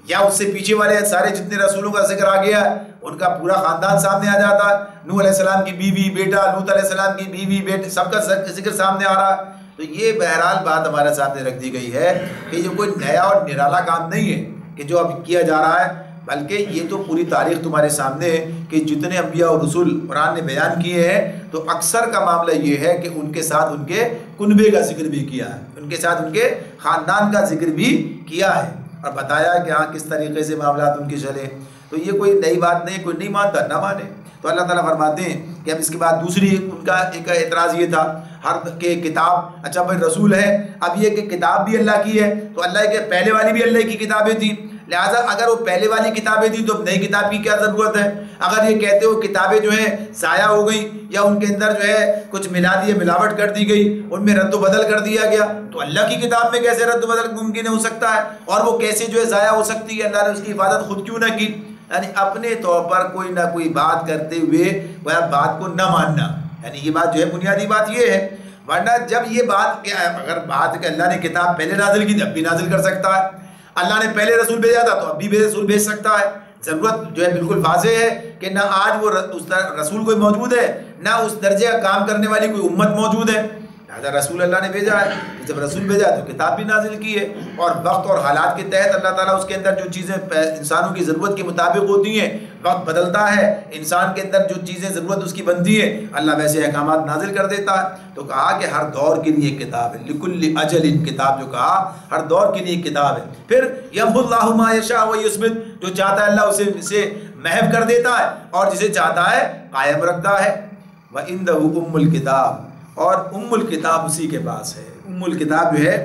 Speaker 2: یا اس سے پیچھے والے سارے جتنے رسولوں کا ذکر آ گیا ان کا پورا خاندان سامنے آ جاتا ہے، نوح علیہ السلام کی بیوی، بیٹا، لوط علیہ السلام کی بیوی، بیٹے، سب کا ذکر سامنے آ رہا ہے۔ تو یہ بہرحال بات ہمارے سامنے رکھ دی گئی ہے کہ یہ کوئی نیا اور نرالا کام نہیں ہے کہ جو اب کیا جا رہا ہے، بلکہ یہ تو پوری تاریخ تمہارے سامنے ہے کہ جتنے انبیاء اور رسول قرآن نے بیان کیے ہیں تو اکثر کا معاملہ یہ ہے کہ ان کے ساتھ ان کے کنبے کا ذکر بھی کیا ہے، ان کے ساتھ ان کے خاندان کا ذکر بھی کیا ہے اور بتایا کہ ہاں کس طریقے سے معاملات ان کے چلے۔ تو یہ کوئی نئی بات نہیں، کوئی نہیں مانتا نہ مانے۔ تو اللہ تعالیٰ فرماتے ہیں کہ اب اس کے بعد دوسری ان کا ایک اعتراض یہ تھا ہر کہ کتاب، اچھا بھائی رسول ہے، اب یہ کہ کتاب بھی اللہ کی ہے، تو اللہ کے پہلے والی بھی اللہ کی کتابیں تھیں، لہٰذا اگر وہ پہلے والی کتابیں تھیں تو اب نئی کتاب کی کیا ضرورت ہے؟ اگر یہ کہتے ہو کتابیں جو ہیں ضائع ہو گئیں یا ان کے اندر جو ہے کچھ ملا دیے، ملاوٹ کر دی گئی، ان میں رد و بدل کر دیا گیا، تو اللہ کی کتاب میں کیسے رد و بدل ممکن ہو سکتا ہے اور وہ کیسے جو ہے ضائع ہو سکتی ہے؟ اللہ نے اس کی حفاظت خود کیوں نہ کی؟ یعنی اپنے طور پر کوئی نہ کوئی بات کرتے ہوئے وہ بات کو نہ ماننا، یعنی یہ بات جو ہے بنیادی بات یہ ہے۔ ورنہ جب یہ بات کیا ہے، اگر بات کہ اللہ نے کتاب پہلے نازل کی تھی اب بھی نازل کر سکتا ہے، اللہ نے پہلے رسول بھیجا تھا تو اب بھی رسول بھیج سکتا ہے۔ ضرورت جو ہے بالکل واضح ہے کہ نہ آج وہ اس رسول کوئی موجود ہے، نہ اس درجے کا کام کرنے والی کوئی امت موجود ہے، لہٰذا رسول اللہ نے بھیجا ہے۔ جب رسول بھیجا تو کتاب بھی نازل کی ہے، اور وقت اور حالات کے تحت اللہ تعالیٰ اس کے اندر جو چیزیں انسانوں کی ضرورت کے مطابق ہوتی ہیں، وقت بدلتا ہے، انسان کے اندر جو چیزیں ضرورت اس کی بنتی ہے اللہ ویسے احکامات نازل کر دیتا ہے۔ تو کہا کہ ہر دور کے لیے کتاب ہے، لکل اجل کتاب، جو کہا ہر دور کے لیے کتاب ہے۔ پھر یمحو اللہ ما یشاء ویثبت، جو چاہتا ہے اللہ اسے محو کر دیتا ہے اور جسے چاہتا ہے قائم رکھتا ہے۔ وَعِندَهُ أُمُّ الْكِتَابِ، اور ام الکتاب اسی کے پاس ہے۔ ام الکتاب جو ہے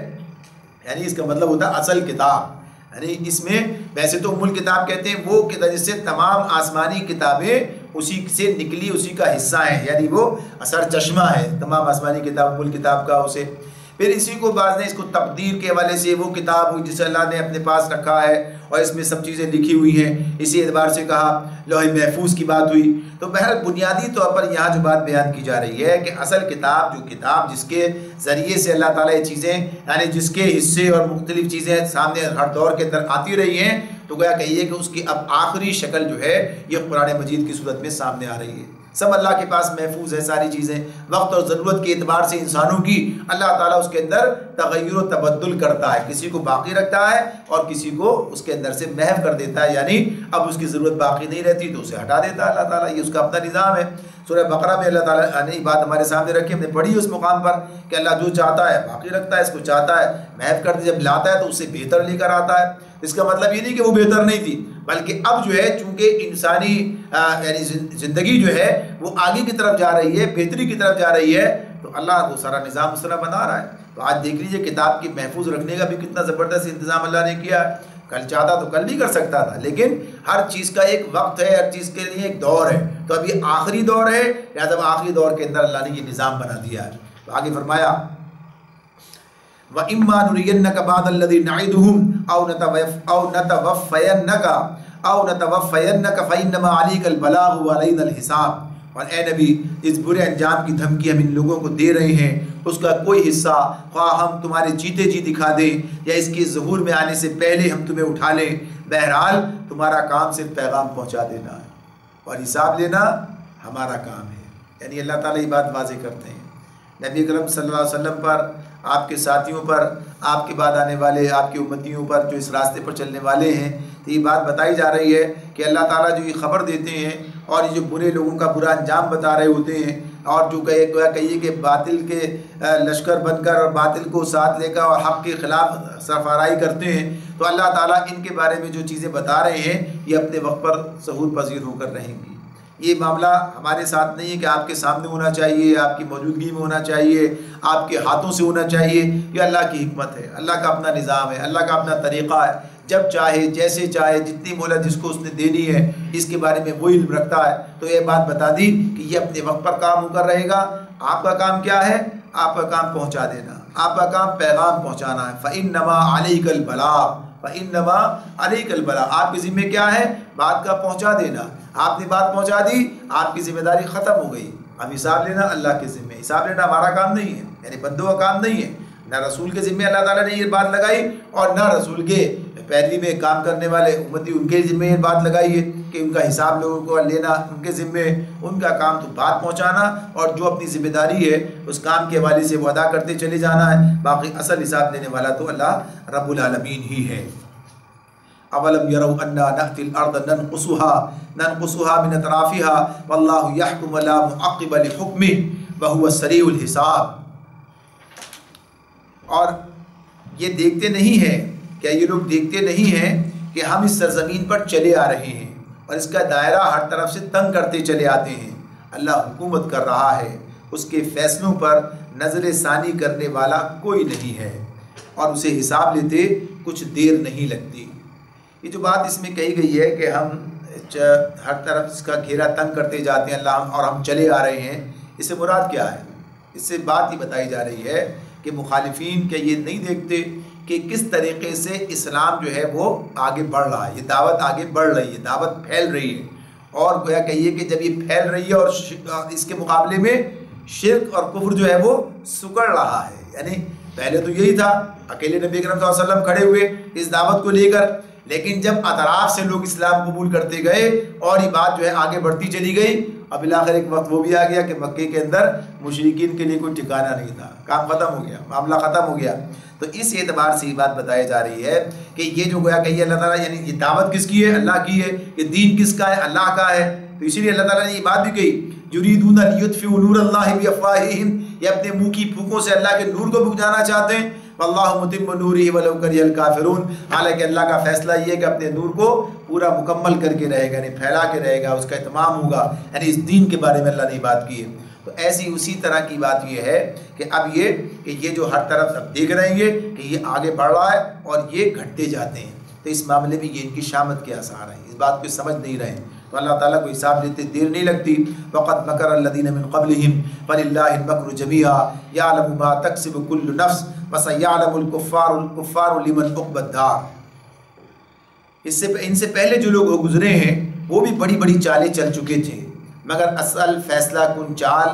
Speaker 2: یعنی اس کا مطلب ہوتا ہے اصل کتاب، یعنی اس میں ویسے تو ام الکتاب کہتے ہیں وہ کتاب جس سے تمام آسمانی کتابیں اسی سے نکلی، اسی کا حصہ ہیں، یعنی وہ اثر چشمہ ہے تمام آسمانی کتاب ام الکتاب کا اسے۔ پھر اسی کو بعض نے اس کو تقدیر کے حوالے سے وہ کتاب ہوئی جسے اللہ نے اپنے پاس رکھا ہے اور اس میں سب چیزیں لکھی ہوئی ہیں، اسی اعتبار سے کہا لوح محفوظ کی بات ہوئی۔ تو بہرحال بنیادی طور پر یہاں جو بات بیان کی جا رہی ہے کہ اصل کتاب، جو کتاب جس کے ذریعے سے اللہ تعالیٰ یہ چیزیں یعنی جس کے حصے اور مختلف چیزیں سامنے ہر دور کے اندر آتی رہی ہیں، تو گویا کہیے کہ اس کی اب آخری شکل جو ہے یہ قرآن مجید کی صورت میں سامنے آ رہی ہے۔ سب اللہ کے پاس محفوظ ہے ساری چیزیں، وقت اور ضرورت کے اعتبار سے انسانوں کی اللہ تعالیٰ اس کے اندر تغیر و تبدل کرتا ہے، کسی کو باقی رکھتا ہے اور کسی کو اس کے اندر سے محو کر دیتا ہے، یعنی اب اس کی ضرورت باقی نہیں رہتی تو اسے ہٹا دیتا ہے اللہ تعالیٰ، یہ اس کا اپنا نظام ہے۔ سورہ بقرہ میں اللہ تعالیٰ نے بات ہمارے سامنے رکھی، ہم نے پڑھی اس مقام پر کہ اللہ جو چاہتا ہے باقی رکھتا ہے، اس کو چاہتا ہے محو کر دے، جب لاتا ہے تو اس سے بہتر لے کر آتا ہے۔ اس کا مطلب یہ نہیں کہ وہ بہتر نہیں تھی، بلکہ اب جو ہے چونکہ انسانی یعنی زندگی جو ہے وہ آگے کی طرف جا رہی ہے، بہتری کی طرف جا رہی ہے، تو اللہ وہ سارا نظام اس طرح بنا رہا ہے۔ تو آج دیکھ لیجئے کتاب کی محفوظ رکھنے کا بھی کتنا زبردست انتظام اللہ نے کیا ہے۔ کل چاہتا تو کل بھی کر سکتا تھا، لیکن ہر چیز کا ایک وقت ہے، ہر چیز کے لیے ایک دور ہے، تو اب یہ آخری دور ہے، لہٰذا آخری دور کے اندر اللہ نے یہ نظام بنا دیا ہے۔ تو آگے فرمایا وَإِمَّا نُرِيَنَّكَ بَعْضَ الَّذِي نَعِدُهُمْ أَوْ نَتَوَفَّيَنَّكَ فَإِنَّمَا عَلَيْكَ الْبَلَاغُ وَعَلَيْنَا الْحِسَابُ۔ اور اے نبی جس برے انجام کی دھمکی ہم ان لوگوں کو دے رہے ہیں اس کا کوئی حصہ خواہ ہم تمہارے جیتے جی دکھا دیں یا اس کے ظہور میں آنے سے پہلے ہم تمہیں اٹھا لیں، بہرحال تمہارا کام صرف پیغام پہنچا دینا ہے اور حساب لینا ہمارا کام ہے۔ یعنی اللہ تعالیٰ یہ بات واضح کرتے ہیں نبی اکرم صلی اللہ علیہ وسلم پر، آپ کے ساتھیوں پر، آپ کے بعد آنے والے آپ کے امتیوں پر جو اس راستے پر چلنے والے ہیں، تو یہ بات بتائی جا رہی ہے کہ اللہ تعالیٰ جو یہ خبر دیتے ہیں اور یہ جو برے لوگوں کا برا انجام بتا رہے ہوتے ہیں، اور جو کہیے کہ باطل کے لشکر بن کر اور باطل کو ساتھ لے کر اور حق کے خلاف سرفرائی کرتے ہیں، تو اللہ تعالیٰ ان کے بارے میں جو چیزیں بتا رہے ہیں یہ اپنے وقت پر ظہور پذیر ہو کر رہیں گی۔ یہ معاملہ ہمارے ساتھ نہیں ہے کہ آپ کے سامنے ہونا چاہیے، آپ کی موجودگی میں ہونا چاہیے، آپ کے ہاتھوں سے ہونا چاہیے۔ یہ اللہ کی حکمت ہے، اللہ کا اپنا نظام ہے، اللہ کا اپنا طریقہ ہے، جب چاہے جیسے چاہے جتنی مہلت جس کو اس نے دینی ہے اس کے بارے میں وہ علم رکھتا ہے۔ تو یہ بات بتا دی کہ یہ اپنے وقت پر کام ہو کر رہے گا۔ آپ کا کام کیا ہے؟ آپ کا کام پہنچا دینا، آپ کا کام پیغام پہنچانا ہے۔ فَإِنَّمَا عَلَيْكَ الْبَلَاغُ فَإِنَّمَا عَلَيْكَ الْبَلَاغُ، آپ کے ذمہ کیا ہے؟ بات کا پہنچا دینا۔ آپ نے بات پہنچا دی، آپ کی ذمہ داری ختم ہو گئی۔ اب حساب لینا اللہ کے ذمہ، حساب لینا ہمارا کام نہیں ہے، یعنی بندوں کا کام نہیں ہے، نہ رسول کے ذمہ اللہ تعالیٰ نے یہ بات لگائی اور نہ رسول کے پیروی میں کام کرنے والے امتی ان کے ذمہ یہ بات لگائی ہے کہ ان کا حساب لوگوں کو لینا ان کے ذمہ ہے۔ ان کا کام تو بات پہنچانا اور جو اپنی ذمہ داری ہے اس کام کے حوالے سے وہ ادا کرتے چلے جانا ہے، باقی اصل حساب لینے والا تو اللہ رب العالمین ہی ہے۔ اولم یروا انا نأتی الارض ننقصها من اطرافها واللہ یحکم لا معقب لحکمہ وہو السریع الحساب۔ اور یہ دیکھتے نہیں ہیں، کیا یہ لوگ دیکھتے نہیں ہیں کہ ہم اس سرزمین پر چلے آ رہے ہیں اور اس کا دائرہ ہر طرف سے تنگ کرتے چلے آتے ہیں۔ اللہ حکومت کر رہا ہے، اس کے فیصلوں پر نظر ثانی کرنے والا کوئی نہیں ہے اور اسے حساب لیتے کچھ دیر نہیں لگتی۔ یہ جو بات اس میں کہی گئی ہے کہ ہم ہر طرف اس کا گھیرا تنگ کرتے جاتے ہیں اللہ اور ہم چلے آ رہے ہیں، اس سے مراد کیا ہے؟ اس سے بات یہ بتائی جا رہی ہے کہ مخالفین کیا یہ نہیں دیکھتے کہ کس طریقے سے اسلام جو ہے وہ آگے بڑھ رہا ہے، یہ دعوت آگے بڑھ رہی ہے، دعوت پھیل رہی ہے، اور گویا کہیے کہ جب یہ پھیل رہی ہے اور اس کے مقابلے میں شرک اور کفر جو ہے وہ سکڑ رہا ہے۔ یعنی پہلے تو یہی تھا، اکیلے نبی اکرم صلی اللہ علیہ وسلم کھڑے ہوئے اس دعوت کو لے کر، لیکن جب اطراف سے لوگ اسلام قبول کرتے گئے اور یہ بات جو ہے آگے بڑھتی چلی گئی، اب بالآخر ایک وقت وہ بھی آ گیا کہ مکے کے اندر مشرکین کے لیے کوئی ٹھکانہ نہیں تھا، کام ختم ہو گیا، معاملہ ختم ہو گیا۔ تو اس اعتبار سے یہ بات بتائی جا رہی ہے کہ یہ جو گویا کہ یہ اللہ تعالیٰ یعنی یہ دعوت کس کی ہے؟ اللہ کی ہے، یہ دین کس کا ہے؟ اللہ کا ہے۔ تو اسی لیے اللہ تعالیٰ نے یہ بات بھی کہی، یریدون لیطفئوا نور اللہ بافواہہم، یہ اپنے منہ کی پھوکوں سے اللہ کے نور کو بجھانا چاہتے ہیں، واللہ متم نورہ ولو کرہ الکافرون، حالانکہ اللہ کا فیصلہ یہ ہے کہ اپنے نور کو پورا مکمل کر کے رہے گا، یعنی پھیلا کے رہے گا، اس کا اتمام ہوگا، یعنی اس دین کے بارے میں اللہ نے بات کی ہے۔ تو ایسی اسی طرح کی بات یہ ہے کہ اب یہ جو ہر طرف اب دیکھ رہے ہیں کہ یہ آگے بڑھ رہا ہے اور یہ گھٹتے جاتے ہیں، تو اس معاملے میں یہ ان کی شامت کے آثار ہیں، اس بات کو سمجھ نہیں رہے ہیں، تو اللہ تعالیٰ کو حساب لیتے دیر نہیں لگتی۔ وَقَدْ مَكَرَ الَّذِينَ مِن قَبْلِهِمْ فَلِلَّهِ الْمَكْرُ جَمِيعًا يَعْلَمُ مَا تَكْسِبُ كُلُّ نَفْسٍ وَسَيَعْلَمُ الْكُفَّارُ لِمَنْ عُقْبَى الدَّارِ۔ ان سے پہلے جو لوگ گزرے ہیں وہ بھی بڑی بڑی چالیں چل چکے تھے، مگر اصل فیصلہ کن چال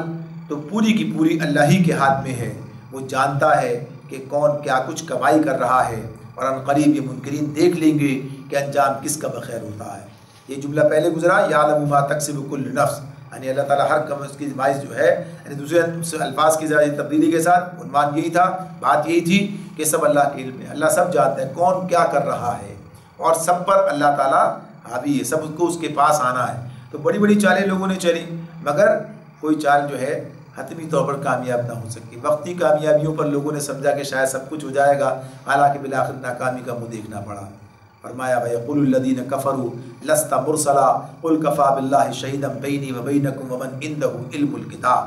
Speaker 2: تو پوری کی پوری اللہ ہی کے ہاتھ میں ہے، وہ جانتا ہے کہ کون کیا کچھ کمائی کر رہا ہے، اور ان قریب یہ منکرین دیکھ لیں گے کہ انجام کس کا بخیر ہوتا ہے۔ یہ جملہ پہلے گزرا، یعلم ما تکسب کل نفس، یعنی اللہ تعالیٰ ہر کم اس کی باعث جو ہے، یعنی دوسرے الفاظ کی تبدیلی کے ساتھ عنوان یہی تھا، بات یہی تھی کہ سب اللہ کے علم ہے، اللہ سب جانتا ہے کون کیا کر رہا ہے، اور سب پر اللہ تعالیٰ حاوی ہے، سب کو اس کے پاس آنا ہے۔ تو بڑی بڑی چالیں لوگوں نے چلی، مگر کوئی چال جو ہے حتمی طور پر کامیاب نہ ہو سکی۔ وقتی کامیابیوں پر لوگوں نے سمجھا کہ شاید سب کچھ ہو جائے گا، حالانکہ بالآخر ناکامی کا منہ دیکھنا پڑا۔ فرمایا وَيَقُولُ الَّذِينَ كَفَرُوا لَسْتَ مُرْسَلًا قُلْ كَفَىٰ بِاللَّهِ شَهِيدًا بَيْنِي وَبَيْنَكُمْ وَمَنْ عِندَهُ عِلْمُ الْكِتَابِ۔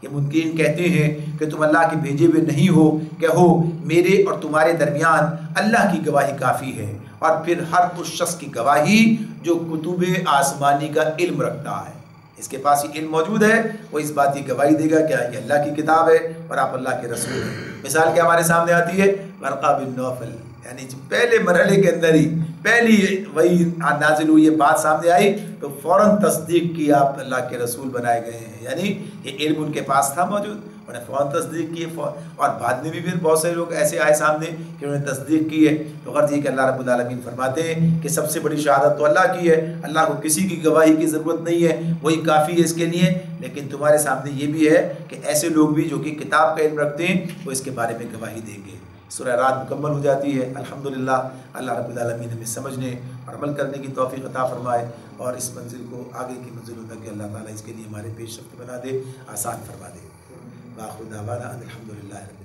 Speaker 2: یہ منکرین کہتے ہیں کہ تم اللہ کے بھیجے ہوئے نہیں ہو، کہو میرے اور تمہارے درمیان اللہ کی گواہی کافی ہے، اور پھر ہر اس شخص کی گواہی جو کتب آسمانی کا علم رکھتا ہے، اس کے پاس یہ علم موجود ہے، وہ اس بات کی گواہی دے گا کہ یہ اللہ کی کتاب ہے اور آپ اللہ کے رسول ہیں۔ مثال کیا ہمارے سامنے آتی ہے؟ ورقہ بن نوفل، یعنی پہلے مرحلے کے اندر ہی پہلی وہی نازل ہوئی، یہ بات سامنے آئی تو فوراً تصدیق کی، آپ اللہ کے رسول بنائے گئے ہیں، یعنی یہ علم ان کے پاس تھا موجود، انہوں نے فوراً تصدیق کی، اور بعد میں بھی پھر بہت سے لوگ ایسے آئے سامنے کہ انہوں نے تصدیق کی ہے۔ تو غرض یہ کہ اللہ رب العالمین فرماتے ہیں کہ سب سے بڑی شہادت تو اللہ کی ہے، اللہ کو کسی کی گواہی کی ضرورت نہیں ہے، وہی کافی ہے اس کے لیے۔ لیکن تمہارے سامنے یہ بھی ہے کہ ایسے لوگ بھی جو کہ کتاب کا علم رکھتے ہیں وہ اس کے بارے میں گواہی دیں گے۔ سورہ رات مکمل ہو جاتی ہے۔ الحمدللہ اللہ رب العالمین ہمیں سمجھنے اور عمل کرنے کی توفیق عطا فرمائے، اور اس منزل کو آگے کی منزلوں تک اللہ تعالیٰ اس کے لیے ہمارے پیش رفت بنا دے، آسان فرما دے۔ وآخر دعوانا ان الحمدللہ رب